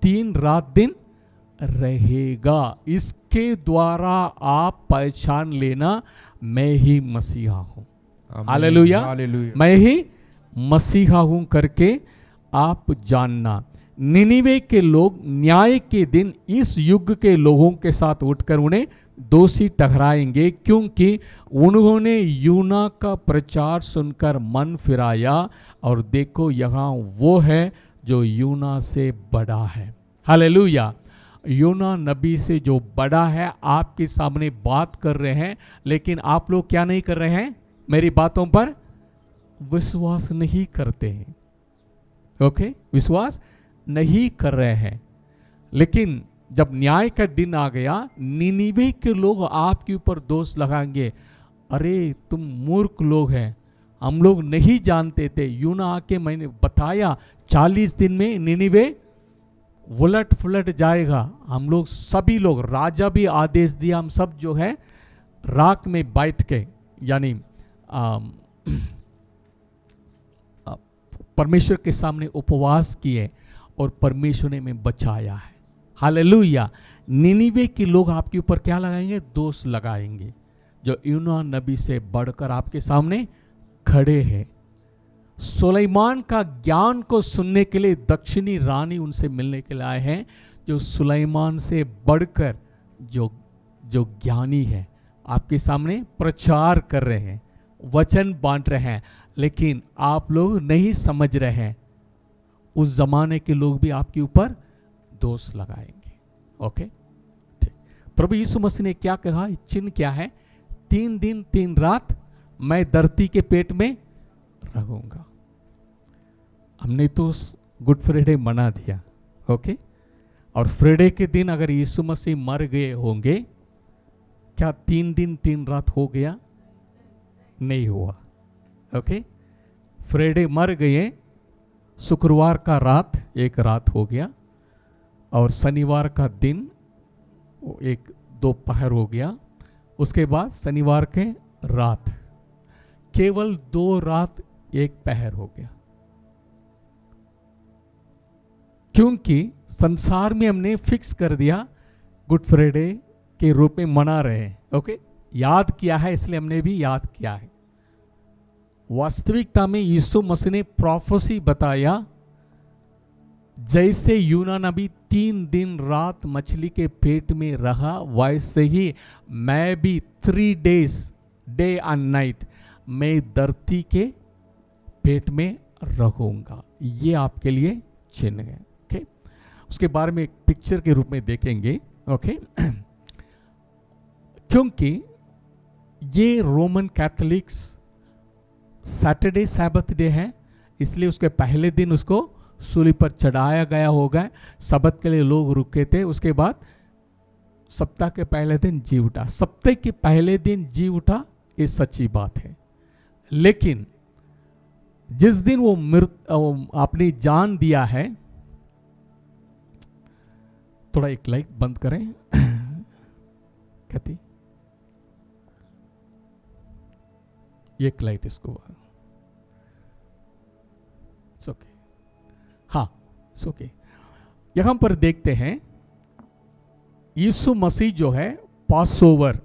3 रात दिन रहेगा। इसके द्वारा आप पहचान लेना, मैं ही मसीहा हूं। हालेलुया, मैं ही मसीहा हूं करके आप जानना। निनिवे के लोग न्याय के दिन इस युग के लोगों के साथ उठकर उन्हें दोषी ठहराएंगे, क्योंकि उन्होंने यूना का प्रचार सुनकर मन फिराया। और देखो, यहाँ वो है जो यूना से बड़ा है। हालेलुया। यूना नबी से जो बड़ा है आपके सामने बात कर रहे हैं, लेकिन आप लोग क्या नहीं कर रहे हैं? मेरी बातों पर विश्वास नहीं करते हैं। ओके, विश्वास नहीं कर रहे हैं। लेकिन जब न्याय का दिन आ गया, निनिवे के लोग आपके ऊपर दोष लगाएंगे, अरे तुम मूर्ख लोग हैं, हम लोग नहीं जानते थे। यूना आके मैंने बताया 40 दिन में निनिवे उलट फुलट जाएगा। हम लोग सभी लोग, राजा भी आदेश दिया, हम सब जो है राख में बैठ के यानी परमेश्वर के सामने उपवास किए और परमेश्वर ने हमें बचाया है। हालेलुया। निनिवे के लोग आपके ऊपर क्या लगाएंगे? दोष लगाएंगे, जो यूना नबी से बढ़कर आपके सामने खड़े हैं। सुलेमान का ज्ञान को सुनने के लिए दक्षिणी रानी उनसे मिलने के लिए आए हैं, जो सुलेमान से बढ़कर जो ज्ञानी है, आपके सामने प्रचार कर रहे हैं, वचन बांट रहे हैं, लेकिन आप लोग नहीं समझ रहे हैं। उस जमाने के लोग भी आपके ऊपर दोष लगाएंगे। ओके, ठीक। प्रभु यीशु मसीह ने क्या कहा? चिन्ह क्या है? 3 दिन 3 रात मैं धरती के पेट में रहूंगा। हमने तो गुड फ्राइडे मना दिया, ओके। और फ्राइडे के दिन अगर यीशु मसीह मर गए होंगे, क्या 3 दिन 3 रात हो गया? नहीं हुआ। ओके, फ्राइडे मर गए, शुक्रवार का रात 1 रात हो गया, और शनिवार का दिन 1-2 पहर हो गया। उसके बाद शनिवार के रात केवल 2 रात 1 पहर हो गया। क्योंकि संसार में हमने फिक्स कर दिया गुड फ्राइडे के रूप में मना रहे हैं। ओके, याद किया है, इसलिए हमने भी याद किया है। वास्तविकता में यीशु मसीह ने प्रोफेसी बताया, जैसे यूना नबी 3 दिन रात मछली के पेट में रहा, वैसे ही मैं भी 3 डेज डे एंड नाइट मैं धरती के पेट में रहूंगा। ये आपके लिए चिन्ह है। ओके, उसके बारे में एक पिक्चर के रूप में देखेंगे। ओके, क्योंकि ये Roman Catholics Saturday Sabbath day है, इसलिए उसके पहले दिन उसको सूली पर चढ़ाया गया होगा। सब्त के लिए लोग रुके थे। उसके बाद सप्ताह के पहले दिन जी उठा। सप्ताह के पहले दिन जी उठा, ये सच्ची बात है। लेकिन जिस दिन वो आपने जान दिया है, थोड़ा एक लाइट बंद करें कहती, एक लाइट इसको, ओके, हाँ ओके। यहां पर देखते हैं यीशु मसीह जो है पासओवर,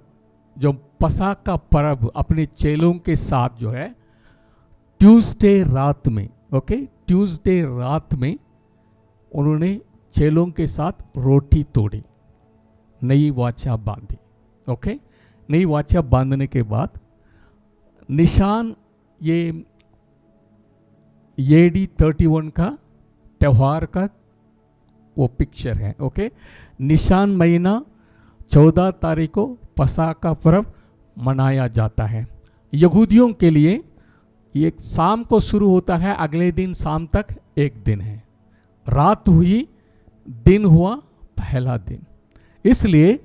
जो पसा का पर्व अपने चेलों के साथ जो है ट्यूसडे रात में, ओके, ट्यूसडे रात में उन्होंने चेलों के साथ रोटी तोड़ी, नई वाचा बांधी। ओके, नई वाचा बांधने के बाद निशान, ये AD 31 का त्यौहार का वो पिक्चर है। ओके, निशान महीना 14 तारीख को पसा का पर्व मनाया जाता है। यहूदियों के लिए ये शाम को शुरू होता है, अगले दिन शाम तक 1 दिन है। रात हुई, दिन हुआ, पहला दिन। इसलिए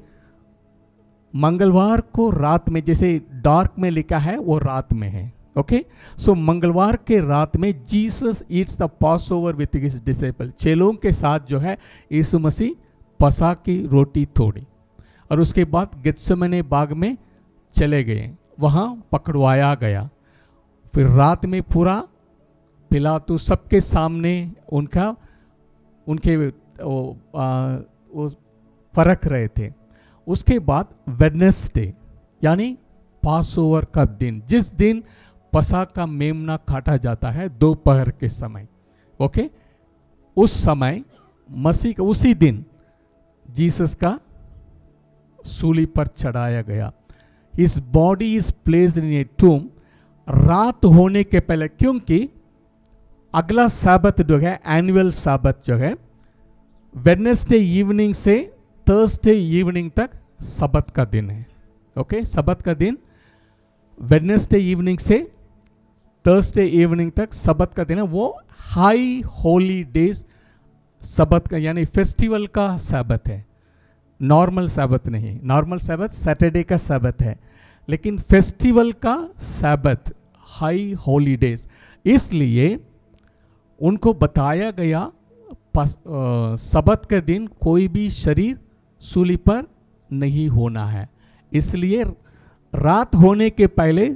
मंगलवार को रात में, जैसे डार्क में लिखा है वो रात में है। ओके, सो मंगलवार के रात में Jesus eats the Passover with his disciple, चेलों के साथ जो है यीशु मसीह पसा की रोटी तोड़ी, और उसके बाद गेत्सेमने बाग में चले गए, वहाँ पकड़वाया गया। फिर रात में पूरा पिलातुस सबके सामने उनके वो परख रहे थे। उसके बाद वेडनेसडे यानी पासओवर का दिन, जिस दिन पसा का मेमना काटा जाता है दोपहर के समय, ओके, उस समय मसीह का, उसी दिन जीसस का सूली पर चढ़ाया गया। His body is placed in a tomb, रात होने के पहले, क्योंकि अगला साबत जो है, एनुअल साबत जो है, वेडनेसडे इवनिंग से थर्सडे इवनिंग तक सबत का दिन है। ओके, सबत का दिन वेडनेसडे इवनिंग से थर्सडे इवनिंग तक सबत का दिन है। वो हाई होली डेज सबत का, यानी फेस्टिवल का साबत है, नॉर्मल साबत नहीं। नॉर्मल साबत सैटरडे का साबत है, लेकिन फेस्टिवल का साबत हाई हॉलीडेज, इसलिए उनको बताया गया सबत के दिन कोई भी शरीर सूली पर नहीं होना है। इसलिए रात होने के पहले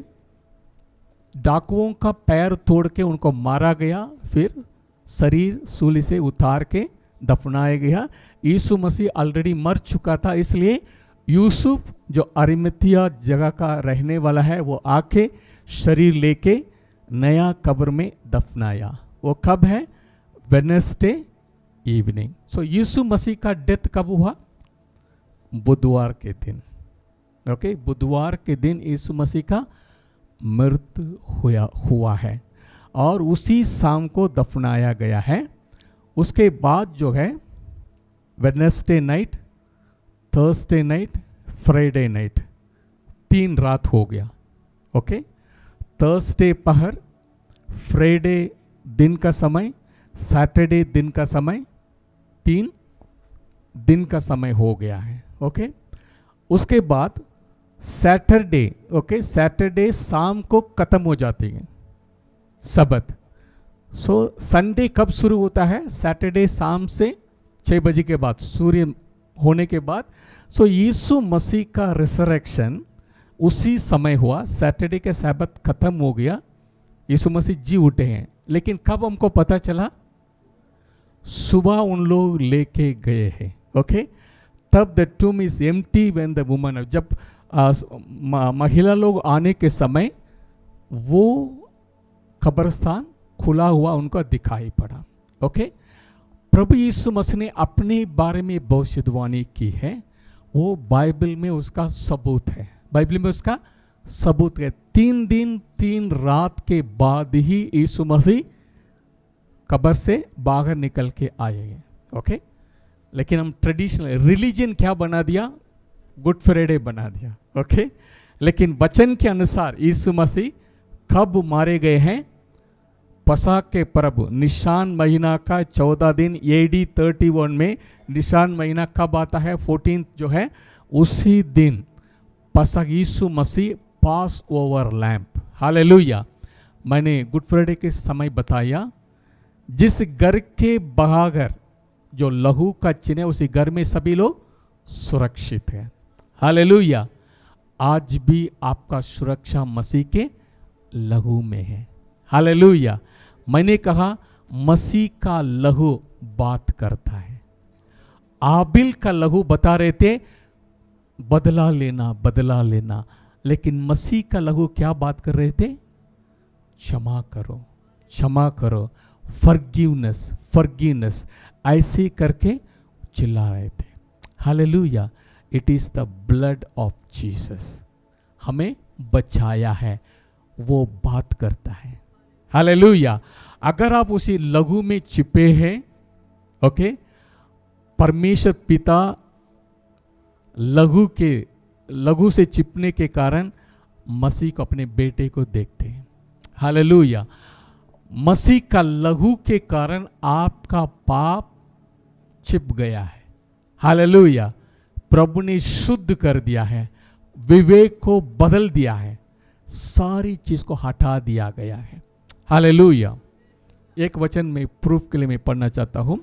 डाकुओं का पैर तोड़ के उनको मारा गया, फिर शरीर सूली से उतार के दफनाया गया। यीशु मसीह ऑलरेडी मर चुका था, इसलिए यूसुफ जो अरिमतिया जगह का रहने वाला है वो आके शरीर लेके नया कब्र में दफनाया। वो कब है? Wednesday evening. सो यीशु मसीह का डेथ कब हुआ? बुधवार के दिन। ओके, बुधवार के दिन यीशु मसीह का मृत्यु हुआ है और उसी शाम को दफनाया गया है। उसके बाद जो है Wednesday night, Thursday night, Friday night, 3 रात हो गया। ओके, थर्सडे पहर, फ्राइडे दिन का समय, सैटरडे दिन का समय, 3 दिन का समय हो गया है। ओके, उसके बाद सैटरडे, ओके, सैटरडे शाम को खत्म हो जाती है सबत। सो संडे कब शुरू होता है? सैटरडे शाम से 6 बजे के बाद, सूर्य होने के बाद। सो यीशु मसीह का रिसरेक्शन उसी समय हुआ। सैटरडे के सैबत खत्म हो गया, यीशु मसीह जी उठे हैं। लेकिन कब हमको पता चला? सुबह उन लोग लेके गए हैं। ओके, तब the टूम is empty when the woman, जब महिला लोग आने के समय वो कब्रिस्तान खुला हुआ उनको दिखाई पड़ा। ओके, प्रभु यीशु मसीह ने अपने बारे में भविष्यवाणी की है, वो बाइबल में उसका सबूत है। बाइबल में उसका सबूत है। 3 दिन 3 रात के बाद ही यीशु मसीह कब्र से बाहर निकल के आए हैं। ओके, लेकिन हम ट्रेडिशनल रिलीजन क्या बना दिया? गुड फ्राइडे बना दिया। ओके, लेकिन वचन के अनुसार यीशु मसीह कब मारे गए हैं? पसाक के पर्व, निशान महीना का 14 दिन, AD 31 में निशान महीना कब आता है? 14 जो है, उसी दिन पसाक यीशु मसीह पास ओवर लैम्प। हालेलुया। मैंने गुड फ्राइडे के समय बताया, जिस घर के बाहर जो लहू का चिन्ह है उसी घर में सभी लोग सुरक्षित है। हालेलुया। आज भी आपका सुरक्षा मसीह के लहू में है। हालेलुया। मैंने कहा मसीह का लहू बात करता है। आबिल का लहू बता रहे थे बदला लेना, बदला लेना, लेकिन मसीह का लहू क्या बात कर रहे थे? क्षमा करो, क्षमा करो, फॉरगिवनेस, फॉरगिवनेस, ऐसे करके चिल्ला रहे थे। Hallelujah. It is the blood of Jesus, हमें बचाया है, वो बात करता है। हालेलुया। अगर आप उसी लहू में छिपे हैं, ओके, परमेश्वर पिता लहू से छिपने के कारण मसीह को अपने बेटे को देखते हैं। हालेलुया। मसीह का लहू के कारण आपका पाप छिप गया है। हालेलुया। प्रभु ने शुद्ध कर दिया है, विवेक को बदल दिया है, सारी चीज को हटा दिया गया है। हालेलुया। एक वचन में प्रूफ के लिए मैं पढ़ना चाहता हूं।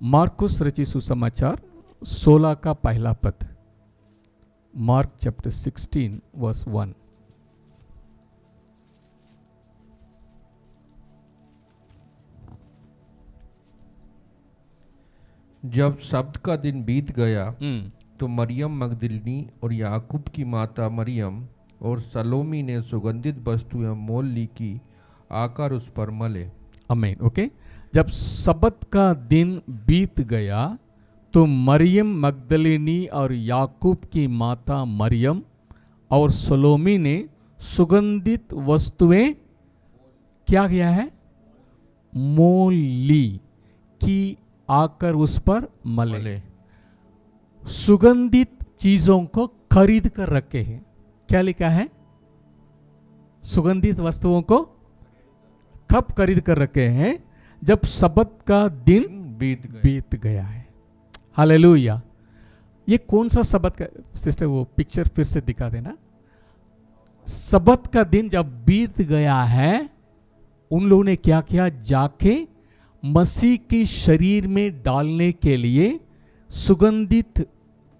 मार्कुस रचित सुसमाचार 16 का पहला पद। Mark chapter 16 verse 1। जब सब्त का दिन बीत गया तो मरियम मगदलिनी और याकूब की माता मरियम और सलोमी ने सुगंधित वस्तुएं मोल ली की आकर उस पर मले। आमीन। ओके, जब सब्त का दिन बीत गया तो मरियम मगदलिनी और याकूब की माता मरियम और सलोमी ने सुगंधित वस्तुएं क्या किया है? मोल ली कि आकर उस पर मले। सुगंधित चीजों को खरीद कर रखे हैं। क्या लिखा है? सुगंधित वस्तुओं को कब खरीद कर रखे हैं? जब सब्त का दिन बीत गया है। हालेलुया। ये कौन सा सब्त का? सिस्टर वो पिक्चर फिर से दिखा देना। सबत का दिन जब बीत गया है, उन लोगों ने क्या किया, जाके मसीह के शरीर में डालने के लिए सुगंधित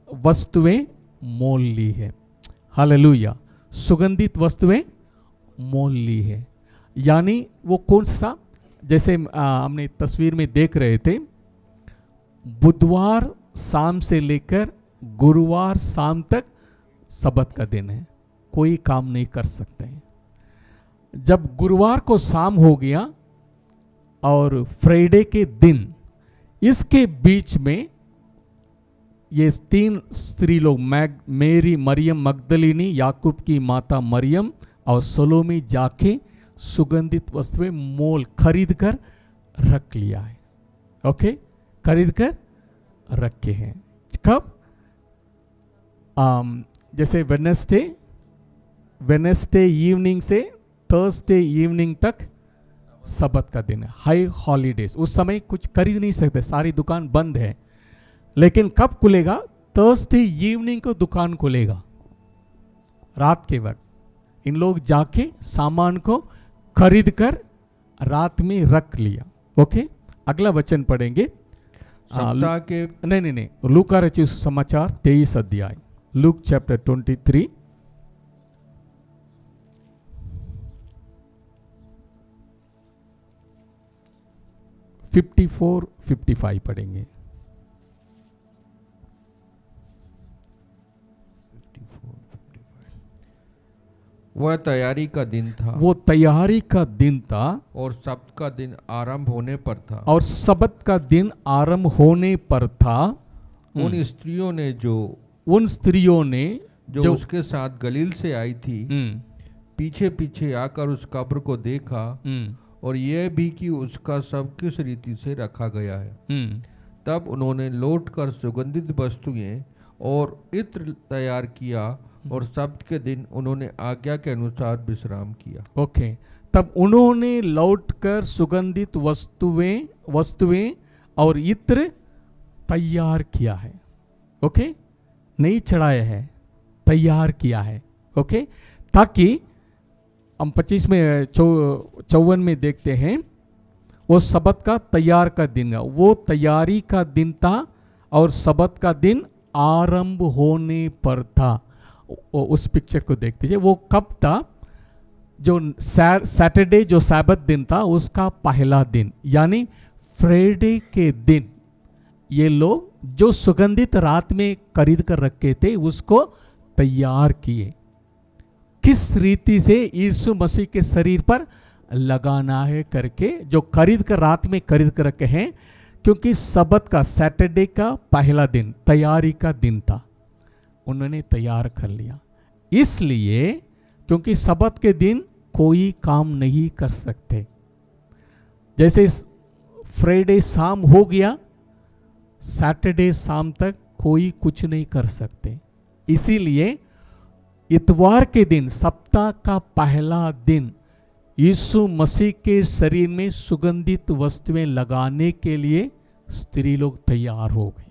वस्तुएं मोल ली है। हालेलुया, सुगंधित वस्तुएं मोल ली है। यानी वो कौन सा, जैसे हमने तस्वीर में देख रहे थे, बुधवार शाम से लेकर गुरुवार शाम तक सबत का दिन है, कोई काम नहीं कर सकते हैं। जब गुरुवार को शाम हो गया और फ्राइडे के दिन, इसके बीच में ये 3 स्त्री लोग, मेरी, मरियम मगदलिनी, याकूब की माता मरियम और सलोमी, जाके सुगंधित वस्तुएं मोल खरीद कर रख लिया है। ओके, खरीद कर रखे हैं। कब? जैसे वेडनेसडे इवनिंग से थर्सडे इवनिंग तक सबत का दिन है, हाई हॉलीडेज। उस समय कुछ खरीद नहीं सकते, सारी दुकान बंद है। लेकिन कब खुलेगा? थर्सडे इवनिंग को दुकान खुलेगा, रात के वक्त। इन लोग जाके सामान को खरीद कर रात में रख लिया। ओके, अगला वचन पढ़ेंगे। सप्ताह के नहीं, लूका रचित समाचार 23 अध्याय, लूक चैप्टर 23 54-55 पढ़ेंगे। वह तैयारी का दिन था, वो तैयारी का दिन था, और सब्त का दिन आरंभ होने पर था, और सबत का दिन आरंभ होने पर था। उन स्त्रियों ने जो उसके साथ गलील से आई थी, पीछे पीछे आकर उस कब्र को देखा, और यह भी कि उसका सब किस रीति से रखा गया है। तब उन्होंने लौटकर सुगंधित वस्तुएं और इत्र तैयार किया, और सब्त के दिन उन्होंने आज्ञा के अनुसार विश्राम किया। ओके, तब उन्होंने लौटकर सुगंधित वस्तुएं और इत्र तैयार किया है। ओके, नहीं चढ़ाया है, तैयार किया है। ओके, ताकि हम 25 में 54 में देखते हैं, वो सबत का तैयार का दिन है, वो तैयारी का दिन था, और सबत का दिन आरंभ होने पर था। उस पिक्चर को देख दीजिए। वो कब था? जो सैटरडे, जो सैबत दिन था, उसका पहला दिन, यानी फ्राइडे के दिन ये लोग जो सुगंधित रात में खरीद कर रखे थे, उसको तैयार किए। किस रीति से यीशु मसीह के शरीर पर लगाना है करके, जो खरीद कर रात में खरीद कर रखे हैं, क्योंकि सबत का, सैटरडे का पहला दिन तैयारी का दिन था, उन्होंने तैयार कर लिया। इसलिए क्योंकि सबत के दिन कोई काम नहीं कर सकते। जैसे फ्राइडे शाम हो गया, सैटरडे शाम तक कोई कुछ नहीं कर सकते। इसीलिए इतवार के दिन, सप्ताह का पहला दिन, यीशु मसीह के शरीर में सुगंधित वस्तुएं लगाने के लिए स्त्री लोग तैयार हो गए।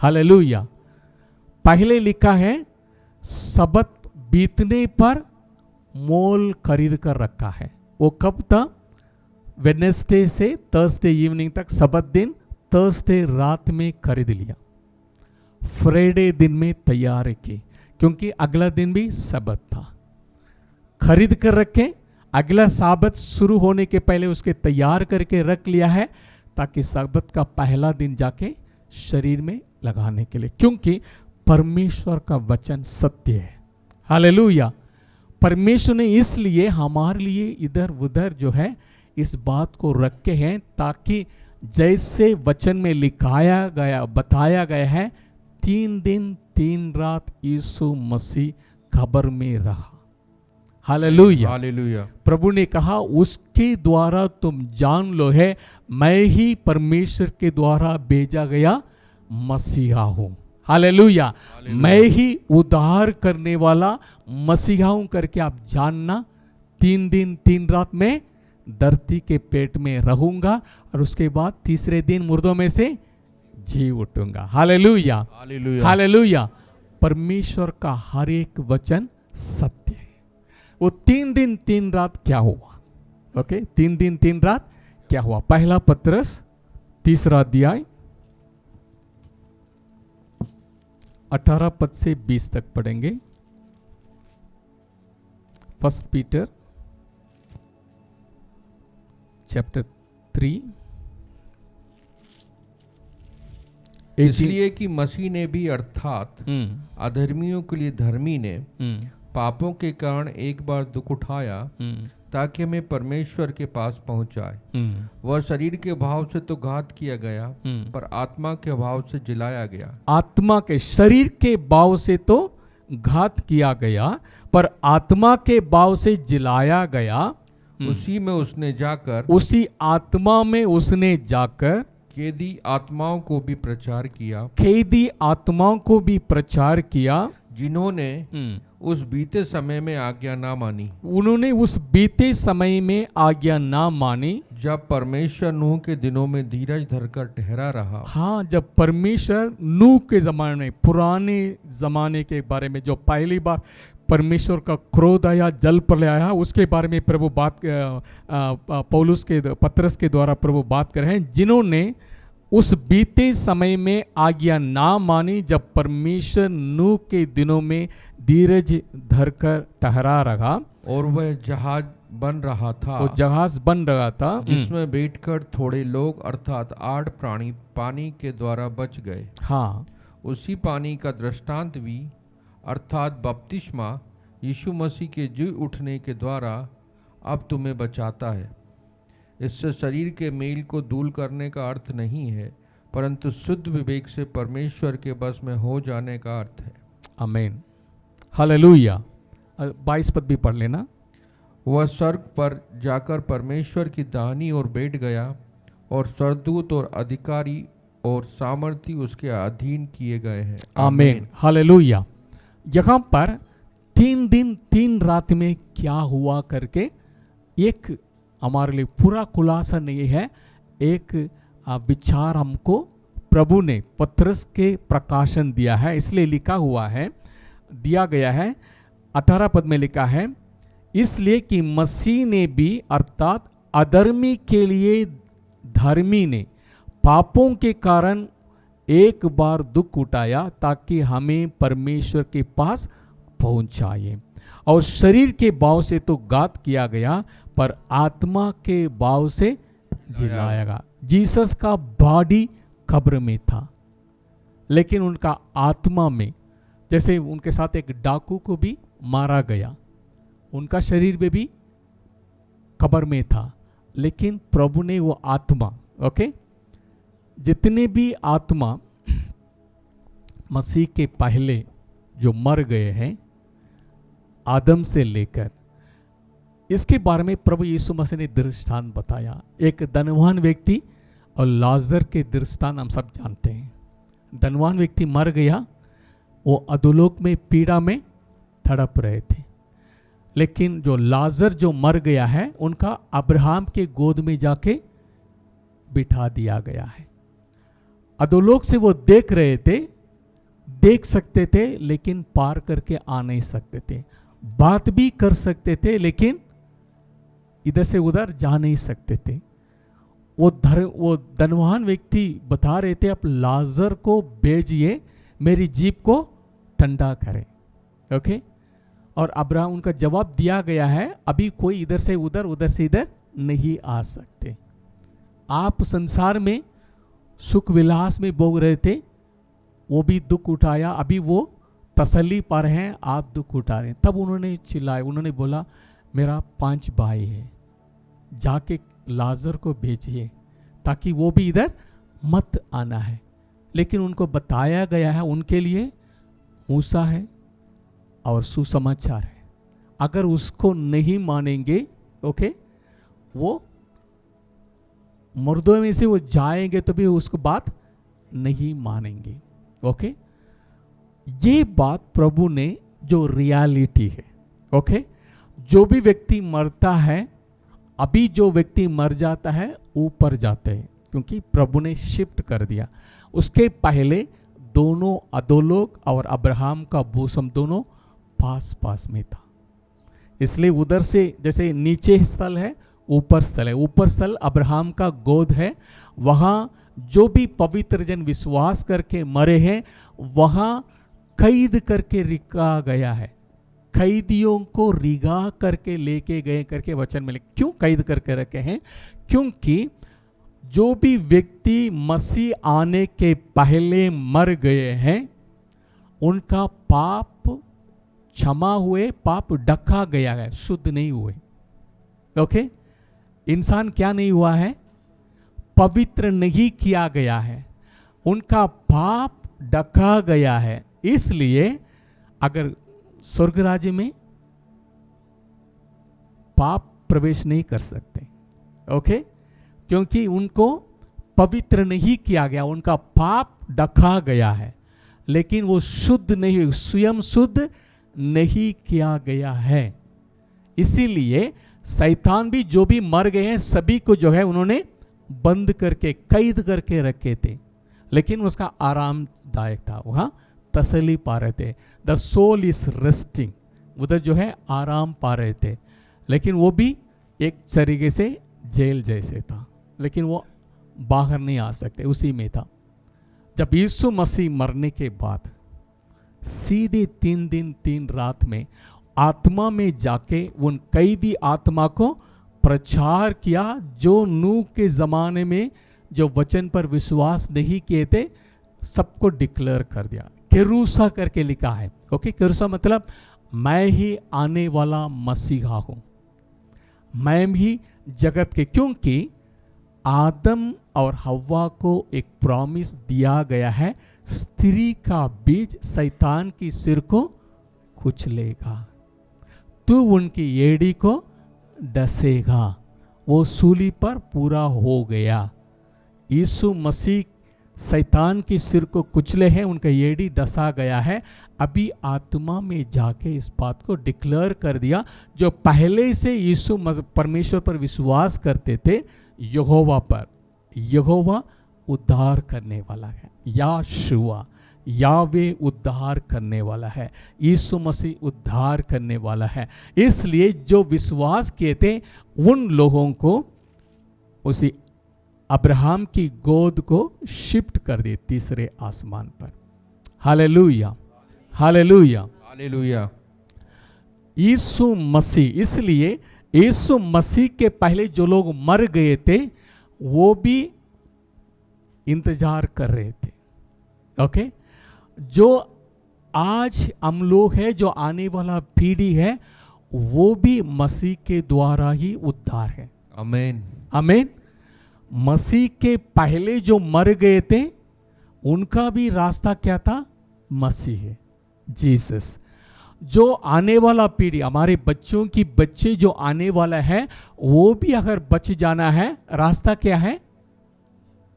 हालेलुया। पहले लिखा है सबत बीतने पर मोल खरीद कर रखा है। वो कब था? वेडनेसडे से थर्सडे इवनिंग तक सबत दिन, थर्सडे रात में खरीद लिया, फ्राइडे दिन में तैयार की, क्योंकि अगला दिन भी सबत था, खरीद कर रखे। अगला साबत शुरू होने के पहले उसके तैयार करके रख लिया है, ताकि साबत का पहला दिन जाके शरीर में लगाने के लिए, क्योंकि परमेश्वर का वचन सत्य है। हालेलुया। परमेश्वर ने इसलिए हमारे लिए इधर उधर जो है इस बात को रखे हैं, ताकि जैसे वचन में लिखाया गया, बताया गया है, 3 दिन 3 रात यीशु मसीह कब्र में रहा। Hallelujah, hallelujah. प्रभु ने कहा उसके द्वारा तुम जान लो है मैं ही परमेश्वर के द्वारा भेजा गया मसीहा हूं। हालेलुया। मैं ही उद्धार करने वाला मसीहा हूं करके आप जानना। 3 दिन 3 रात में धरती के पेट में रहूंगा, और उसके बाद तीसरे दिन मुर्दों में से जी उठूंगा। हालेलुया, हालेलुया। हालेलुया। परमेश्वर का हर एक वचन सत्य है। वो 3 दिन 3 रात क्या हुआ? ओके, 3 दिन 3 रात क्या हुआ? पहला पत्रस 3 अध्याय 18 पद से 20 तक पढ़ेंगे। फर्स्ट पीटर चैप्टर 3 इसलिए कि मसीह ने भी अर्थात अधर्मियों के लिए धर्मी ने पापों के कारण एक बार दुख उठाया ताकि हमें परमेश्वर के पास पहुंचाए। वह शरीर के भाव से तो घात किया गया पर आत्मा के भाव से जिलाया गया। आत्मा के, शरीर के भाव से तो घात किया गया पर आत्मा के भाव से जिलाया गया। उसी में उसने जाकर, उसी आत्मा में उसने जाकर कैदी आत्माओं को भी प्रचार किया, कैदी आत्माओं को भी प्रचार किया जिन्होंने उस बीते समय में आज्ञा ना मानी। उन्होंने उस बीते समय में आज्ञा ना मानी जब परमेश्वर नूह के दिनों में धीरज धरकर ठहरा रहा। हाँ, जब परमेश्वर नूह के जमाने में, पुराने जमाने के बारे में, जो पहली बार परमेश्वर का क्रोध आया, जल प्रलय आया, उसके बारे में प्रभु बात पौलुस के पत्रस के द्वारा प्रभु बात कर रहे हैं, जिन्होंने उस बीते समय में आज्ञा ना मानी जब परमेश्वर नूह के दिनों में धीरज धरकर ठहरा रहा। और वह जहाज बन रहा था, वो जहाज बन रहा था जिसमें बैठकर थोड़े लोग अर्थात 8 प्राणी पानी के द्वारा बच गए। हाँ, उसी पानी का दृष्टांत भी अर्थात बपतिस्मा यीशु मसीह के जी उठने के द्वारा अब तुम्हें बचाता है। इससे शरीर के मेल को दूर करने का अर्थ नहीं है, परंतु शुद्ध विवेक से परमेश्वर के बस में हो जाने का अर्थ है। आमीन, हालेलुया। 22 पद भी पढ़ लेना। वह स्वर्ग पर जाकर परमेश्वर की दाहिनी ओर बैठ गया और स्वर्गदूत और अधिकारी और सामर्थी उसके अधीन किए गए हैं। आमीन, हालेलुया। यहाँ पर 3 दिन 3 रात में क्या हुआ करके एक हमारे लिए पूरा खुलासा नहीं है, एक विचार हमको प्रभु ने पत्रस के प्रकाशन दिया है, इसलिए लिखा हुआ है, दिया गया है। 18 पद में लिखा है, इसलिए कि मसीह ने भी अर्थात अधर्मी के लिए धर्मी ने पापों के कारण एक बार दुख उठाया ताकि हमें परमेश्वर के पास पहुंचाए। और शरीर के भाव से तो घात किया गया पर आत्मा के भाव से जिलाया गया। जीसस का बॉडी कब्र में था, लेकिन उनका आत्मा में, जैसे उनके साथ एक डाकू को भी मारा गया, उनका शरीर में भी कब्र में था, लेकिन प्रभु ने वो आत्मा, ओके, जितने भी आत्मा मसीह के पहले जो मर गए हैं, आदम से लेकर, इसके बारे में प्रभु यीशु मसीह ने दृष्टांत बताया। एक धनवान व्यक्ति और लाजर के दृष्टांत हम सब जानते हैं। धनवान व्यक्ति मर गया, वो अधोलोक में पीड़ा में तड़प रहे थे, लेकिन जो लाजर जो मर गया है, उनका अब्राहम के गोद में जाके बिठा दिया गया है। अधोलोक से वो देख रहे थे, देख सकते थे, लेकिन पार करके आ नहीं सकते थे। बात भी कर सकते थे, लेकिन इधर से उधर जा नहीं सकते थे। वो धनवान व्यक्ति बता रहे थे, आप लाजर को भेजिए, मेरी जीभ को ठंडा करें, ओके। और अब्राहम, उनका जवाब दिया गया है, अभी कोई इधर से उधर, उधर से इधर नहीं आ सकते। आप संसार में सुख विलास में भोग रहे थे, वो भी दुख उठाया, अभी वो तसल्ली पर हैं, आप दुख उठा रहे हैं। तब उन्होंने चिल्लाए, उन्होंने बोला, मेरा 5 भाई है, जाके लाजर को भेजिए ताकि वो भी इधर मत आना है। लेकिन उनको बताया गया है, उनके लिए मूसा है और सुसमाचार है। अगर उसको नहीं मानेंगे, ओके, वो मुर्दों में से वो जाएंगे तो भी उसको बात नहीं मानेंगे, ओके। ये बात प्रभु ने जो रियलिटी है, ओके, जो भी व्यक्ति मरता है, अभी जो व्यक्ति मर जाता है ऊपर जाते हैं, क्योंकि प्रभु ने शिफ्ट कर दिया। उसके पहले दोनों अधोलोक और अब्राहम का भूसम दोनों पास पास में था। इसलिए उधर से जैसे नीचे स्थल है, ऊपर स्थल है। ऊपर स्थल अब्राहम का गोद है, वहाँ जो भी पवित्र जन विश्वास करके मरे हैं वहाँ कैद करके रिका गया है। कैदियों को रिगा करके लेके गए करके वचन में क्यों कैद करके रखे हैं? क्योंकि जो भी व्यक्ति मसीह आने के पहले मर गए हैं उनका पाप क्षमा हुए, पाप ढका गया है, शुद्ध नहीं हुए। ओके, इंसान क्या नहीं हुआ है? पवित्र नहीं किया गया है, उनका पाप ढका गया है। इसलिए अगर स्वर्ग राज्य में पाप प्रवेश नहीं कर सकते, ओके, क्योंकि उनको पवित्र नहीं किया गया, उनका पाप ढका गया है, लेकिन वो शुद्ध नहीं, स्वयं शुद्ध नहीं किया गया है। इसीलिए शैतान भी जो भी मर गए हैं सभी को जो है उन्होंने बंद करके कैद करके रखे थे, लेकिन उसका आरामदायक था, वहाँ तसल्ली पा रहे थे। द सोल इज रेस्टिंग, उधर जो है आराम पा रहे थे, लेकिन वो भी एक तरीके से जेल जैसे था, लेकिन वो बाहर नहीं आ सकते, उसी में था। जब यीशु मसीह मरने के बाद सीधे 3 दिन 3 रात में आत्मा में जाके उन कैदी आत्मा को प्रचार किया, जो नूह के ज़माने में जो वचन पर विश्वास नहीं किए थे सबको डिक्लेयर कर दिया। केरूसा करके लिखा है, ओके। केरूसा मतलब मैं ही आने वाला मसीहा हूँ, मैं भी जगत के, क्योंकि आदम और हव्वा को एक प्रॉमिस दिया गया है, स्त्री का बीज शैतान की सिर को कुचलेगा, तू उनकी एड़ी को डसेगा। वो सूली पर पूरा हो गया। यीशु मसीह शैतान की सिर को कुचले हैं, उनका एड़ी डसा गया है। अभी आत्मा में जाके इस बात को डिक्लेयर कर दिया, जो पहले से यीशु परमेश्वर पर विश्वास करते थे, यहोवा पर, यहोवा उद्धार करने वाला है, याशुआ, यावे उद्धार करने वाला है, यीशु मसीह उद्धार करने वाला है। इसलिए जो विश्वास किए थे उन लोगों को उसी अब्राहम की गोद को शिफ्ट कर दिए तीसरे आसमान पर। हालेलुया, हालेलुया, हालेलुया। यीशु मसीह, इसलिए यीशु मसीह के पहले जो लोग मर गए थे वो भी इंतजार कर रहे थे, ओके। जो आज हम लोग हैं, जो आने वाला पीढ़ी है, वो भी मसीह के द्वारा ही उद्धार है। आमीन, आमीन। मसीह के पहले जो मर गए थे उनका भी रास्ता क्या था? मसीह है, जीसस। जो आने वाला पीढ़ी, हमारे बच्चों की बच्चे जो आने वाला है, वो भी अगर बच जाना है, रास्ता क्या है?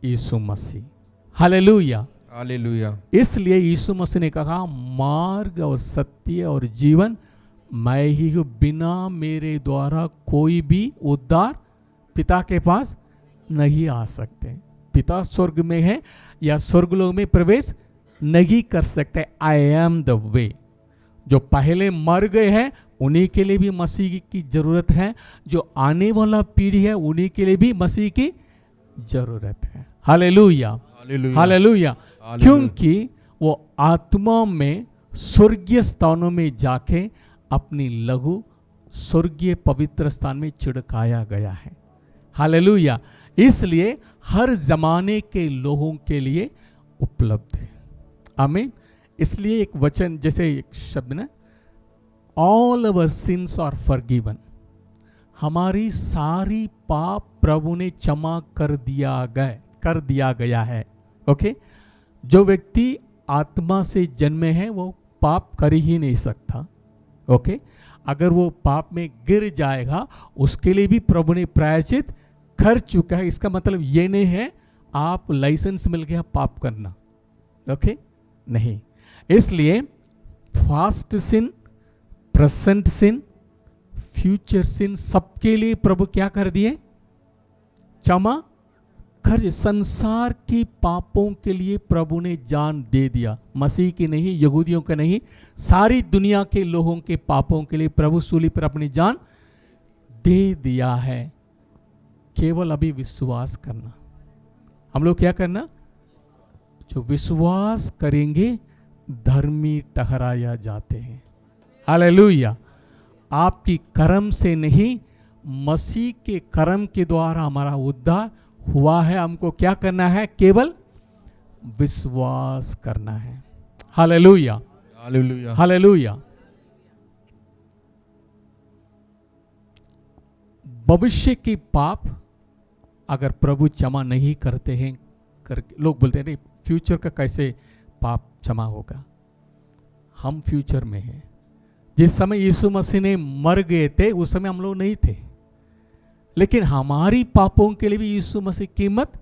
यीशु मसीह। हालेलुया, हालेलुया। इसलिए यीशु मसीह ने कहा, मार्ग और सत्य और जीवन मैं ही हूँ, बिना मेरे द्वारा कोई भी उद्धार पिता के पास नहीं आ सकते। पिता स्वर्ग में है या स्वर्गलोक में प्रवेश नहीं कर सकते। आई एम द वे। जो पहले मर गए हैं उन्हीं के लिए भी मसीह की जरूरत है, जो आने वाला पीढ़ी है उन्हीं के लिए भी मसीह की जरूरत है। Hallelujah, hallelujah. क्योंकि वो आत्मा में स्वर्गीय स्थानों में जाके अपनी लहू स्वर्गीय पवित्र स्थान में छिड़काया गया है। हालेलुया। इसलिए हर जमाने के लोगों के लिए उपलब्ध है। आमीन। इसलिए एक वचन, जैसे एक शब्द ना, all our sins are forgiven, हमारी सारी पाप प्रभु ने क्षमा कर दिया गया है, ओके। जो व्यक्ति आत्मा से जन्मे हैं वो पाप कर ही नहीं सकता, ओके। अगर वो पाप में गिर जाएगा उसके लिए भी प्रभु ने प्रायश्चित कर चुका है। इसका मतलब ये नहीं है आप लाइसेंस मिल गया पाप करना, ओके, नहीं। इसलिए फास्ट सिन, प्रेजेंट सिन, फ्यूचर सिन, सबके लिए प्रभु क्या कर दिए? क्षमा खर्च, संसार की पापों के लिए प्रभु ने जान दे दिया। मसीह की नहीं, यहूदियों के नहीं, सारी दुनिया के लोगों के पापों के लिए प्रभु सूली पर अपनी जान दे दिया है। केवल अभी विश्वास करना। हम लोग क्या करना? जो विश्वास करेंगे धर्मी ठहराया जाते हैं। हालेलुया। आपकी कर्म से नहीं, मसीह के कर्म के द्वारा हमारा उद्धार हुआ है। हमको क्या करना है? केवल विश्वास करना है। Hallelujah, hallelujah. हालेलुया। भविष्य की पाप अगर प्रभु क्षमा नहीं करते हैं, करके लोग बोलते हैं नहीं, फ्यूचर का कैसे पाप क्षमा होगा? हम फ्यूचर में हैं। जिस समय यीशु मसीह ने मर गए थे उस समय हम लोग नहीं थे, लेकिन हमारी पापों के लिए भी यीशु मसीह कीमत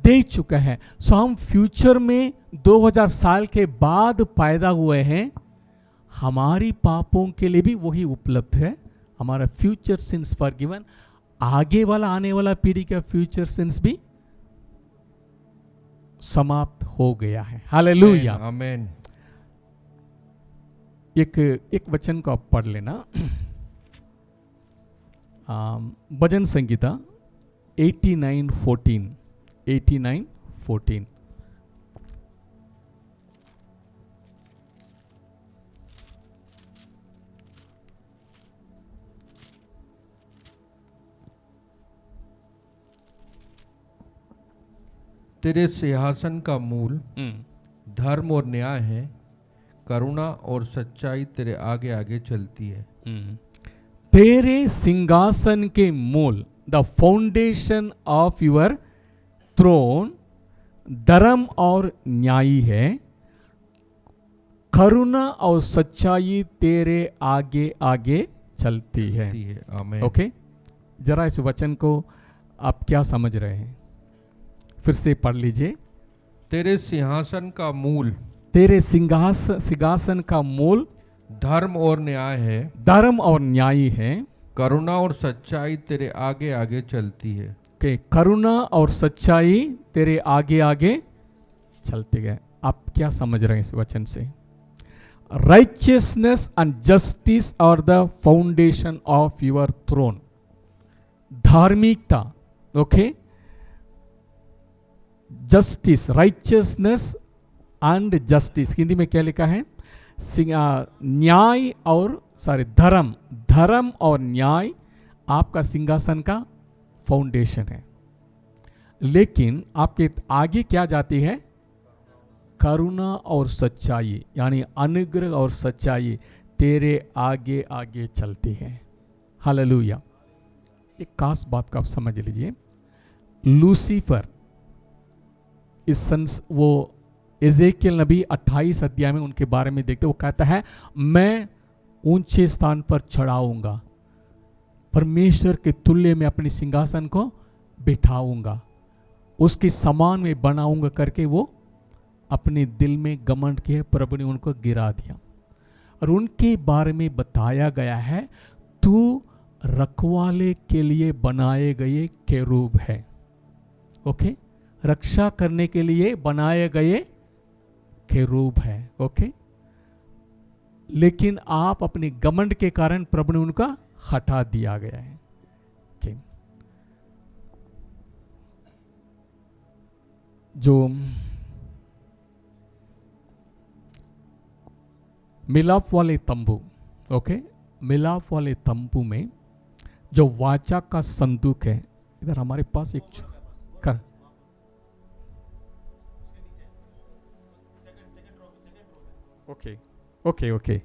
दे चुका है। सो हम फ्यूचर में 2000 साल के बाद पैदा हुए हैं, हमारी पापों के लिए भी वही उपलब्ध है। हमारा फ्यूचर सिंस फॉरगिवन, आगे वाला आने वाला पीढ़ी का फ्यूचर सिंस भी समाप्त हो गया है। हालेलुया, आमेन। एक वचन को आप पढ़ लेना। भजन संगीता 89:14, 89:14। तेरे सिंहासन का मूल धर्म और न्याय है, करुणा और सच्चाई तेरे आगे आगे चलती है। तेरे सिंहासन के मूल, the foundation of your throne, धर्म और न्यायी है, करुणा और सच्चाई तेरे आगे आगे चलती है। आमेन। ओके, जरा इस वचन को आप क्या समझ रहे हैं? फिर से पढ़ लीजिए। तेरे सिंहासन का मूल, तेरे सिंहासन का मूल धर्म और न्याय है, धर्म और न्यायी है, करुणा और सच्चाई तेरे आगे आगे चलती है। कि करुणा और सच्चाई तेरे आगे आगे चलती है। आप क्या समझ रहे हैं इस वचन से? Righteousness and justice are the foundation of your throne. धार्मिकता, okay, justice, righteousness and justice, Hindi में क्या लिखा है? न्याय और धर्म, धर्म और न्याय आपका सिंहासन का फाउंडेशन है। लेकिन आपके आगे क्या जाती है? करुणा और सच्चाई, यानी अनुग्रह और सच्चाई तेरे आगे आगे चलती है। हालेलुया। एक खास बात को आप समझ लीजिए। लूसीफर, वो एजेकियल नबी 28 अध्याय में उनके बारे में देखते, वो कहता है मैं ऊंचे स्थान पर चढ़ाऊंगा, परमेश्वर के तुल्य में अपने सिंहासन को बिठाऊंगा, उसके समान में बनाऊंगा करके वो अपने दिल में घमंड किए। प्रभु ने उनको गिरा दिया और उनके बारे में बताया गया है तू रखवाले के लिए बनाए गए केरूब है। ओके, रक्षा करने के लिए बनाए गए केरूब है। ओके, लेकिन आप अपने घमंड के कारण प्रभु ने उनका हटा दिया गया है। ओके, जो मिलाप वाले तंबू, ओके, मिलाप वाले तंबू में जो वाचा का संदूक है, इधर हमारे पास एक कर okay okay okay,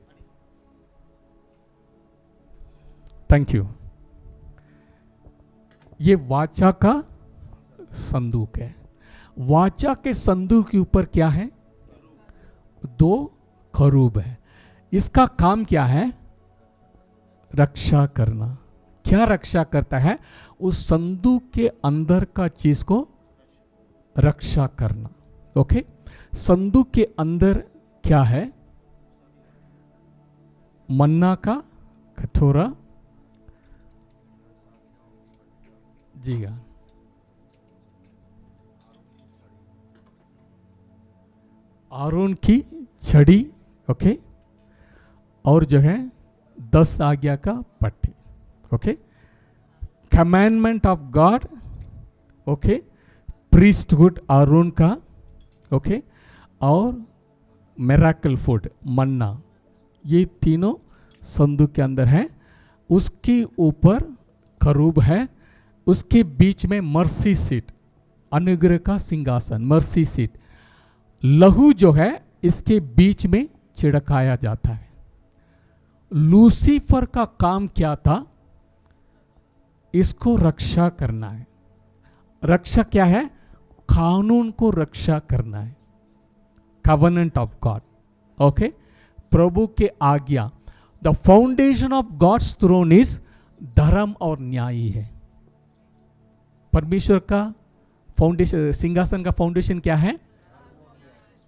thank you. ये वाचा का संदूक है। वाचा के संदूक के ऊपर क्या है? 2 खरूब है। इसका काम क्या है? रक्षा करना। क्या रक्षा करता है? उस संदूक के अंदर का चीज को रक्षा करना। ओके, संदूक के अंदर क्या है? मन्ना का कटोरा, जी हाँ, आरोन की छड़ी, ओके, और जो है 10 आज्ञा का पट्टी, okay, commandment of God, okay, priesthood Aaron का, ओके, और मिरेकल फूड मन्ना, ये तीनों संदूक के अंदर है। उसके ऊपर करूब है, उसके बीच में मर्सी सीट, अनुग्रह का सिंहासन, मर्सी सीट। लहू जो है इसके बीच में छिड़काया जाता है। लूसीफर का काम क्या था? इसको रक्षा करना है। रक्षा क्या है? कानून को रक्षा करना है, कवनेंट ऑफ गॉड, ओके, प्रभु के आज्ञा। The foundation of God's throne is धर्म और न्याय है। परमेश्वर का फाउंडेशन, सिंहासन का फाउंडेशन क्या है?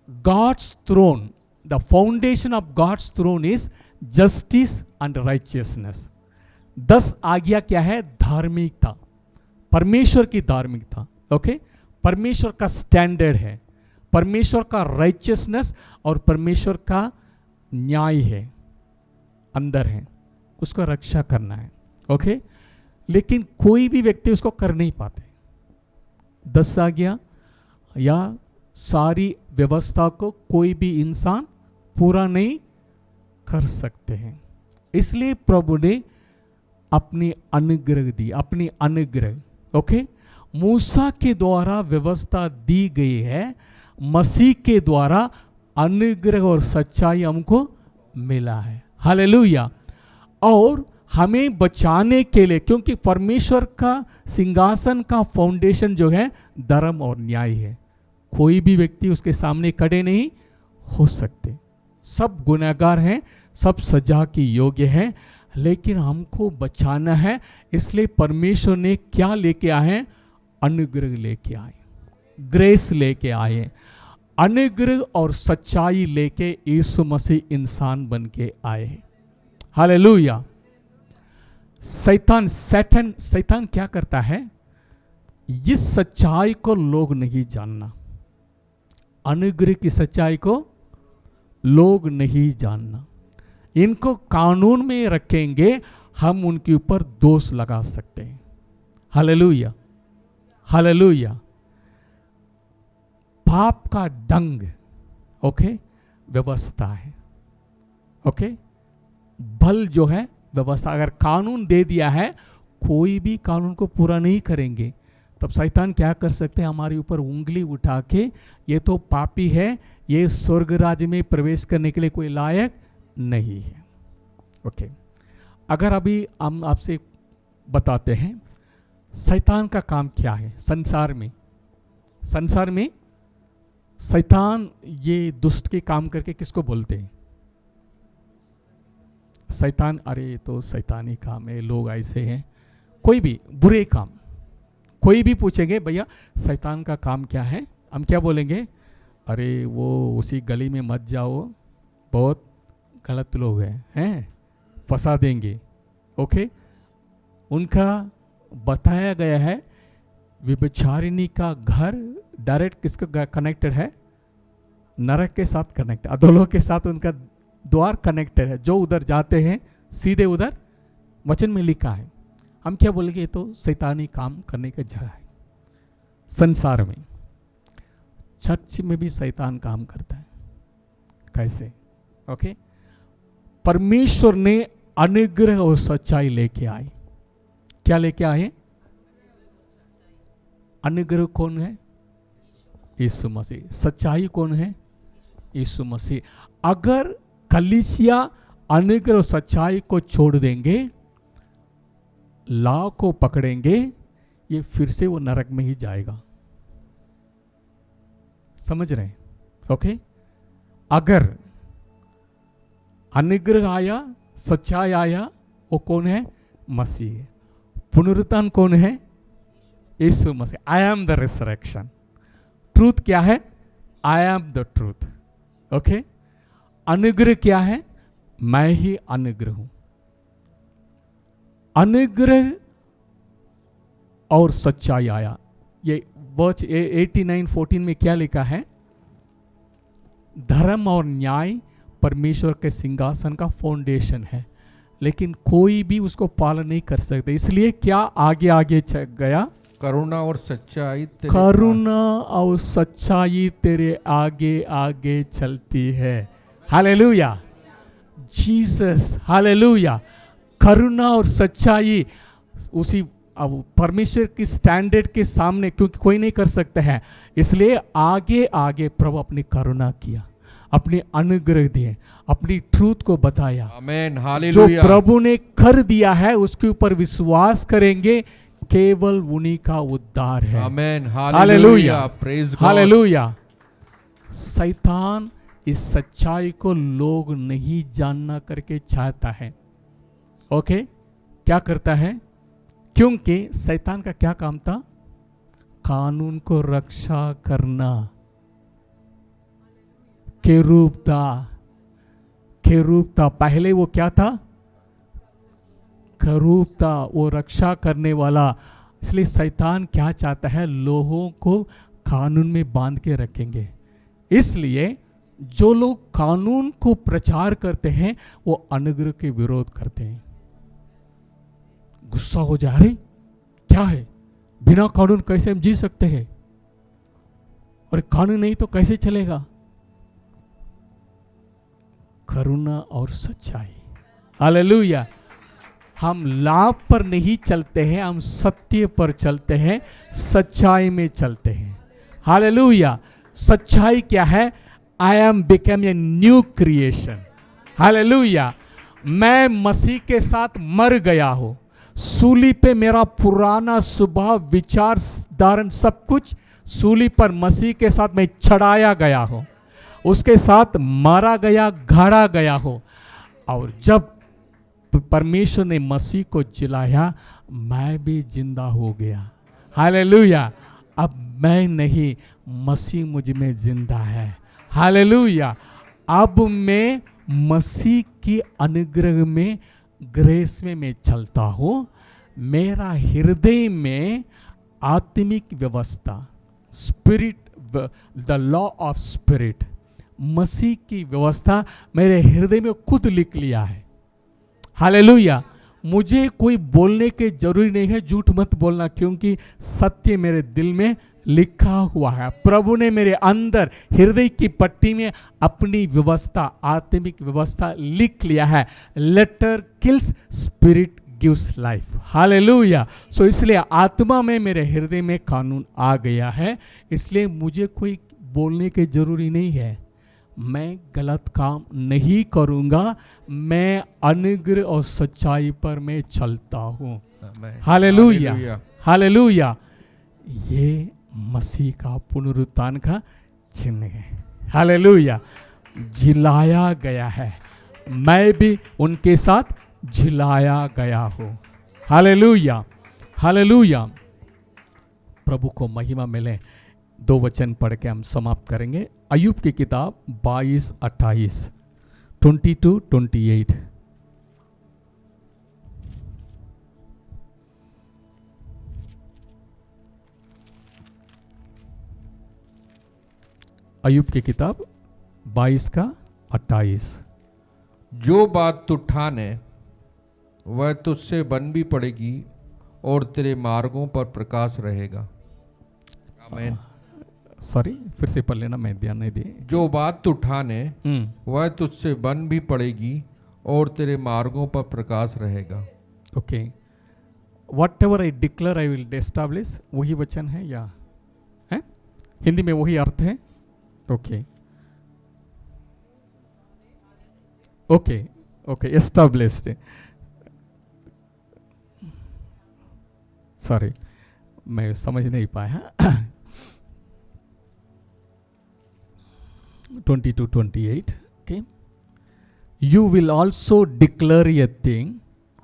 God's throne, the foundation of God's throne is justice and righteousness. 10 आज्ञा क्या है? धार्मिकता, परमेश्वर की धार्मिकता, ओके, परमेश्वर का स्टैंडर्ड है, परमेश्वर का राइचियसनेस और परमेश्वर का न्याय है, अंदर है, उसका रक्षा करना है, ओके। लेकिन कोई भी व्यक्ति उसको कर नहीं पाते। 10 आज्ञा या सारी व्यवस्था को कोई भी इंसान पूरा नहीं कर सकते हैं। इसलिए प्रभु ने अपनी अनुग्रह दी, अपनी अनुग्रह, ओके। मूसा के द्वारा व्यवस्था दी गई है, मसीह के द्वारा अनुग्रह और सच्चाई हमको मिला है। हालेलुया। और हमें बचाने के लिए, क्योंकि परमेश्वर का सिंहासन का फाउंडेशन जो है धर्म और न्याय है, कोई भी व्यक्ति उसके सामने खड़े नहीं हो सकते। सब गुनहगार हैं, सब सजा की योग्य हैं, लेकिन हमको बचाना है। इसलिए परमेश्वर ने क्या लेके आए हैं? अनुग्रह लेके आए, ग्रेस लेके आए, अनुग्रह और सच्चाई लेके यीशु मसीह इंसान बन के आए। हालेलुया। शैतान क्या करता है? इस सच्चाई को लोग नहीं जानना, अनुग्रह की सच्चाई को लोग नहीं जानना। इनको कानून में रखेंगे, हम उनके ऊपर दोष लगा सकते हैं। Hallelujah, hallelujah. पाप का डंग, ओके, व्यवस्था है, ओके। बल जो है व्यवस्था। अगर कानून दे दिया है, कोई भी कानून को पूरा नहीं करेंगे, तब शैतान क्या कर सकते हैं? हमारे ऊपर उंगली उठा के, ये तो पापी है, ये स्वर्ग राज्य में प्रवेश करने के लिए कोई लायक नहीं है, ओके। अगर अभी हम आपसे बताते हैं शैतान का काम क्या है संसार में। संसार में शैतान ये दुष्ट के काम करके किसको बोलते हैं? शैतान, अरे तो शैतानी काम है, लोग ऐसे हैं, कोई भी बुरे काम, कोई भी पूछेंगे भैया शैतान का काम क्या है, हम क्या बोलेंगे? अरे वो उसी गली में मत जाओ, बहुत गलत लोग हैं, फंसा देंगे, ओके। उनका बताया गया है व्यभिचारिणी का घर डायरेक्ट किसका कनेक्टेड है? नरक के साथ कनेक्ट, अधोलोक के साथ उनका द्वार कनेक्टेड है। जो उधर जाते हैं सीधे उधर वचन में लिखा है। हम क्या बोलेंगे? ये तो शैतानी काम करने की जगह है। संसार में, चर्च में भी शैतान काम करता है। कैसे? ओके। परमेश्वर ने अनुग्रह और सच्चाई लेके आए। क्या लेके आए? अनुग्रह कौन है? यीशु मसीह। सच्चाई कौन है? यीशु मसीह। अगर कलीसिया अनुग्रह और सच्चाई को छोड़ देंगे, लॉ को पकड़ेंगे, ये फिर से वो नरक में ही जाएगा। समझ रहे हैं? ओके। अगर अनुग्रह आया, सच्चाई आया, वो कौन है? मसीह। पुनरुत्थान कौन है? यीशु मसीह। I am the resurrection. Truth क्या है? I am the truth. Okay. अनुग्रह क्या है? मैं ही अनुग्रह हूं। अनुग्रह और सच्चाई आया। ये वर्ष 89:14 में क्या लिखा है? धर्म और न्याय परमेश्वर के सिंहासन का फाउंडेशन है, लेकिन कोई भी उसको पालन नहीं कर सकते। इसलिए क्या आगे आगे चल गया, करुणा और सच्चाई तेरे करुणा और सच्चाई तेरे आगे आगे चलती है। Hallelujah, Jesus, hallelujah. करुणा और सच्चाई उसी अब परमेश्वर की स्टैंडर्ड के सामने, क्योंकि कोई नहीं कर सकता है, इसलिए आगे आगे प्रभु अपनी करुणा किया, अपने अनुग्रह दिए, अपनी ट्रूथ को बताया। आमेन, जो हालेलुया। प्रभु ने कर दिया है उसके ऊपर विश्वास करेंगे, केवल उन्हीं का उद्धार है। आमेन, हालेलुया, हालेलुया, प्रेज गॉड। हालेलुया। शैतान इस सच्चाई को लोग नहीं जानना करके चाहता है। ओके, क्या करता है? क्योंकि शैतान का क्या काम था? कानून को रक्षा करना। केरूब था, पहले वो क्या था? करूब था, वो रक्षा करने वाला। इसलिए शैतान क्या चाहता है? लोगों को कानून में बांध के रखेंगे। इसलिए जो लोग कानून को प्रचार करते हैं वो अनुग्रह के विरोध करते हैं। गुस्सा हो जा रही, क्या है, बिना कानून कैसे हम जी सकते हैं, और कानून नहीं तो कैसे चलेगा? करुणा और सच्चाई, हालेलुया। हम लाभ पर नहीं चलते हैं, हम सत्य पर चलते हैं, सच्चाई में चलते हैं। हालेलुया। सच्चाई क्या है? I M become a new creation. Hallelujah. मैं मसीह के साथ मर गया हूं। सूली पे मेरा पुराना स्वभाव, विचार, धारण, सब कुछ सूली पर मसीह के साथ मैं चढ़ाया गया हूं, उसके साथ मारा गया, गाड़ा गया हूं। और जब परमेश्वर ने मसीह को जिलाया, मैं भी जिंदा हो गया। हालेलुया। अब मैं नहीं, मसीह मुझ में जिंदा है। हालेलुया। अब मैं मसीह की अनुग्रह में, ग्रेस में मैं चलता हूं। मेरा हृदय में आत्मिक व्यवस्था, spirit, the law of spirit, मसीह की व्यवस्था मेरे हृदय में खुद लिख लिया है। हालेलुया। मुझे कोई बोलने की जरूरी नहीं है, झूठ मत बोलना, क्योंकि सत्य मेरे दिल में लिखा हुआ है। प्रभु ने मेरे अंदर हृदय की पट्टी में अपनी व्यवस्था, आत्मिक व्यवस्था लिख लिया है। Letter kills, spirit gives life. हालेलुया। सो इसलिए आत्मा में मेरे हृदय में कानून आ गया है, इसलिए मुझे कोई बोलने की जरूरी नहीं है। मैं गलत काम नहीं करूंगा, मैं अनुग्रह और सच्चाई पर मैं चलता हूं। Hallelujah, hallelujah. ये मसीह का पुनरुत्थान का चिन्ह है। हालेलुया। जिलाया गया है, मैं भी उनके साथ जिलाया गया हूं। Hallelujah, hallelujah. प्रभु को महिमा मिले। 2 वचन पढ़ के हम समाप्त करेंगे। अय्यूब की किताब 22-28, 22-28। अय्यूब की किताब 22-28। जो बात तू ठाने वह तुझसे बन भी पड़ेगी और तेरे मार्गों पर प्रकाश रहेगा। आमीन। सॉरी, फिर से पढ़ लेना, मैं ध्यान नहीं दिए। जो बात तू ठाने वह तुझसे बन भी पड़ेगी और तेरे मार्गों पर प्रकाश रहेगा। Okay. What ever I declare I will establish, वही वचन है या है? हिंदी में वही अर्थ है। Okay, okay, okay, established. Sorry, मैं समझ नहीं पाया। 22-28. Okay. You will also declare a thing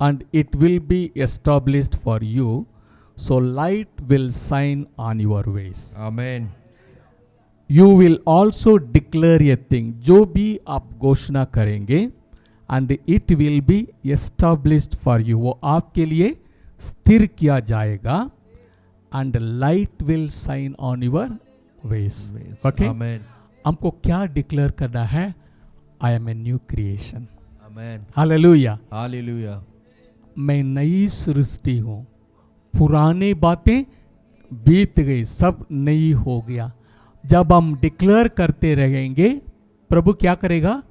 and it will be established for you, so light will shine on your ways. आमीन। You will also declare a thing, जो भी आप घोषणा करेंगे, and it will be established for you, वो आपके लिए स्थिर किया जाएगा, and light will shine on your ways. Okay. आमीन। हमको क्या डिक्लेयर करना है? I am a new creation. Amen. Hallelujah. Hallelujah. मैं नई सृष्टि हूँ, पुरानी बातें बीत गई, सब नई हो गया। जब हम डिक्लेयर करते रहेंगे, प्रभु क्या करेगा?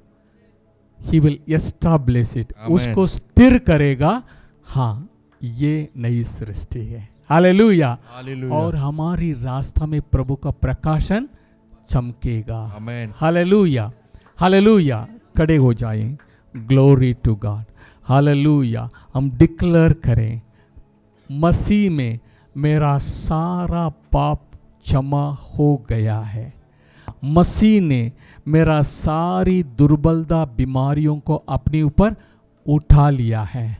ही विल एस्टैब्लिश इट, उसको स्थिर करेगा। हाँ, ये नई सृष्टि है। हालेलुया। और हमारी रास्ता में प्रभु का प्रकाशन चमकेगा। आमेन। हालेलुया। हालेलुया। खड़े हो जाएं। Glory to God. हालेलुया। हम डिक्लेयर करें, मसीह में मेरा सारा पाप क्षमा हो गया है। मसीह ने मेरा सारी दुर्बलता, बीमारियों को अपने ऊपर उठा लिया है।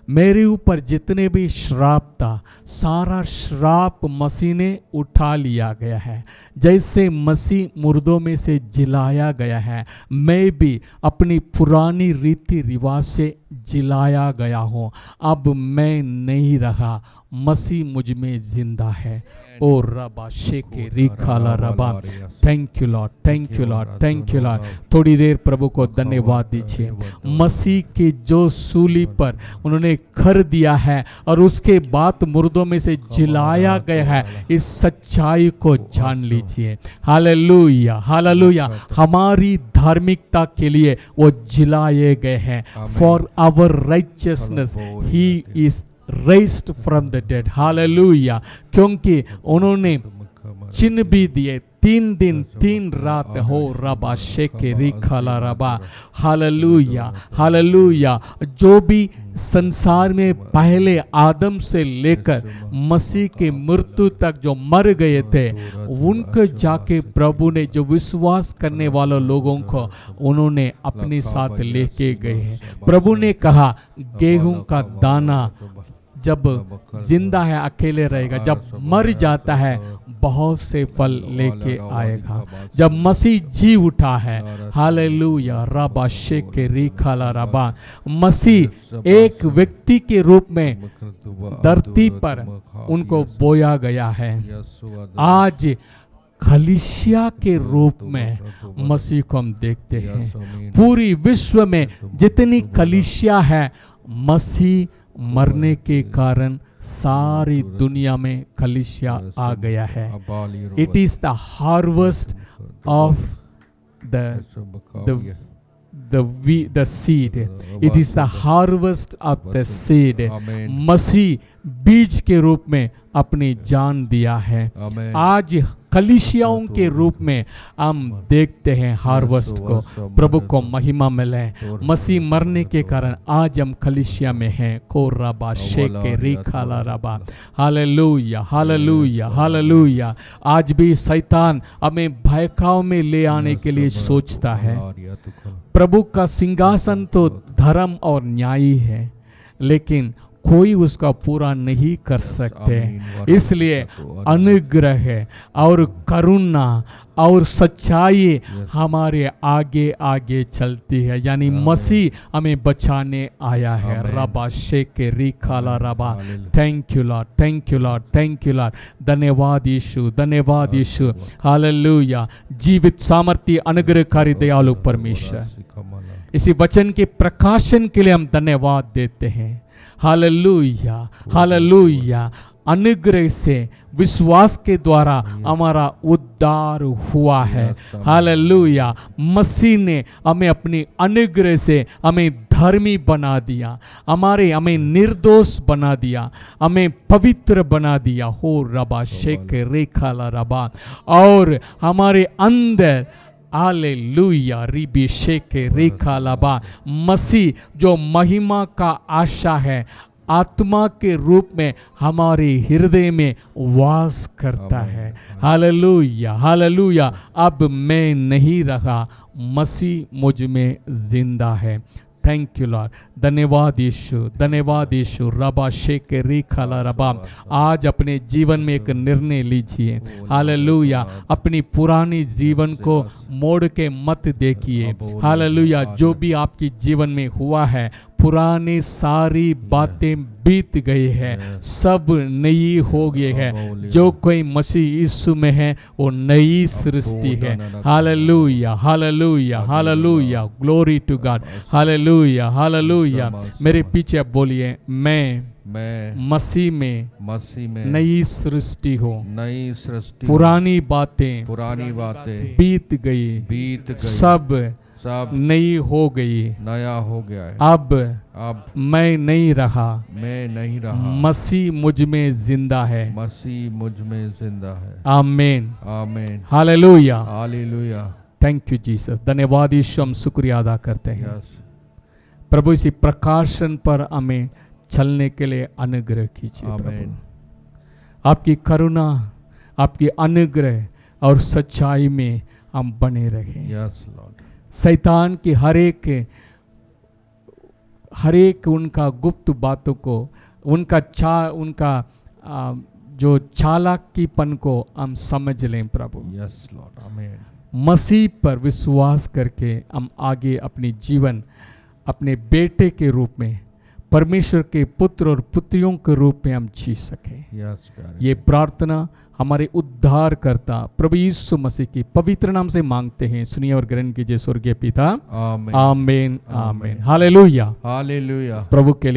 मेरे ऊपर जितने भी श्राप था, सारा श्राप मसीह ने उठा लिया गया है। जैसे मसीह मुर्दों में से जिलाया गया है, मैं भी अपनी पुरानी रीति रिवाज से जिलाया गया हूँ। अब मैं नहीं रहा, मसीह मुझ में जिंदा है। ओ रबा शेके रिखाला रबा। Thank you Lord, thank you Lord, thank you Lord. थोड़ी देर प्रभु को धन्यवाद दीजिए। मसीह के जो सूली पर उन्होंने कर दिया है और उसके बाद मुर्दों में से जिलाया गया है, इस सच्चाई को जान लीजिए। हालेलुया। हालेलुया। हमारी धार्मिकता के लिए वो जिलाए गए हैं। For our righteousness he is raised from the dead। Hallelujah. क्योंकि उन्होंने चिन्ह भी दिए, 3 दिन 3 रात हो रबा शेके रिखाला रबा। हालेलुया। हालेलुया। जो भी संसार में पहले आदम से लेकर मसीह के मृत्यु तक जो मर गए थे, उनको जाके प्रभु ने जो विश्वास करने वाले लोगों को उन्होंने अपने साथ लेके गए हैं। प्रभु ने कहा, गेहूं का दाना जब जिंदा है अकेले रहेगा, जब मर जाता है बहुत से फल लेके आएगा। जब मसीह जी उठा है, हालेलुया, रबा शेके रिखाला रबा, मसीह एक व्यक्ति के रूप में धरती पर उनको बोया गया है। आज कलीसिया के रूप में मसीह को हम देखते हैं। पूरी विश्व में जितनी कलीसिया है, मसीह मरने के कारण सारी दुनिया में कलीसिया आ गया है। It is the harvest of the seed। it is the harvest of the seed। मसीह बीज के रूप में अपनी जान दिया है। आज कलीसियाओं के रूप में हम देखते हैं हार्वेस्ट को। प्रभु को महिमा मिले। मसीह मरने के कारण आज हम कलीसिया में हैं। को रबा शेके रिखाला रबा। हालेलुया। हालेलुया। हालेलुया। आज भी शैतान हमें भयकाव में ले आने के लिए सोचता है। प्रभु का सिंहासन तो धर्म और न्याय है, लेकिन कोई उसका पूरा नहीं कर सकते। इसलिए अनुग्रह और करुणा और सच्चाई हमारे आगे आगे चलती है। यानी मसीह हमें बचाने आया है। रबा शेके रिखाला रबा। Thank you Lord, thank you Lord, thank you Lord. धन्यवाद यीशु, धन्यवाद यीशु। हालेलुया। जीवित सामर्थ्य अनुग्रहकारी दयालु परमेश्वर, इसी वचन के प्रकाशन के लिए हम धन्यवाद देते हैं। हालेलुया। हालेलुया। अनुग्रह से विश्वास के द्वारा हमारा उद्धार हुआ है। हालेलुया। मसीह ने हमें अपनी अनुग्रह से हमें धर्मी बना दिया, हमें निर्दोष बना दिया, हमें पवित्र बना दिया। हो रबा शेके रेखाला रबा। और हमारे अंदर हालेलुया रिबी शेके रेखा लबा, मसीह जो महिमा का आशा है, आत्मा के रूप में हमारे हृदय में वास करता है। हालेलुया। हालेलुया। अब मैं नहीं रहा, मसीह मुझ में जिंदा है। Thank you Lord. धन्यवाद यीशु, धन्यवाद यीशु। रबा शेके रिखाला रबा। आज अपने जीवन में एक निर्णय लीजिए। हालेलुया। अपनी पुरानी जीवन को मोड़ के मत देखिए। हालेलुया। जो भी आपके जीवन में हुआ है, पुरानी सारी बातें बीत गई है, सब नई हो गई है। जो कोई मसीह यीशु में है वो नई सृष्टि है। Hallelujah, hallelujah, hallelujah, glory to God, hallelujah, hallelujah. मेरे पीछे अब बोलिए, मैं मसीह में नई सृष्टि हो, नई सृष्टि, पुरानी बातें बीत गई, सब नई हो गई, नया हो गया है। अब मैं नहीं रहा, मसीह मुझ में जिंदा है, मसीह मुझ में जिंदा है। आमीन, आमीन, hallelujah, hallelujah. Thank you Jesus. धन्यवाद यीशु, हम शुक्रिया अदा करते हैं। प्रभु इसी प्रकाशन पर हमें चलने के लिए अनुग्रह कीजिए प्रभु। आपकी करुणा, आपकी अनुग्रह और सच्चाई में हम बने रहें। Yes Lord. शैतान की हर एक उनका गुप्त बातों को, उनका जो चालाकीपन को हम समझ लें प्रभु। यस लॉर्ड, आमीन। मसीह पर विश्वास करके हम आगे अपनी जीवन अपने बेटे के रूप में, परमेश्वर के पुत्र और पुत्रियों के रूप में हम जी सकें। ये प्रार्थना हमारे उद्धार करता प्रभु यीशु मसीह की पवित्र नाम से मांगते हैं। सुनिए और ग्रहण कीजिए स्वर्गीय पिता। आमीन, आमीन, हालेलुया, हालेलुया। प्रभु के लिए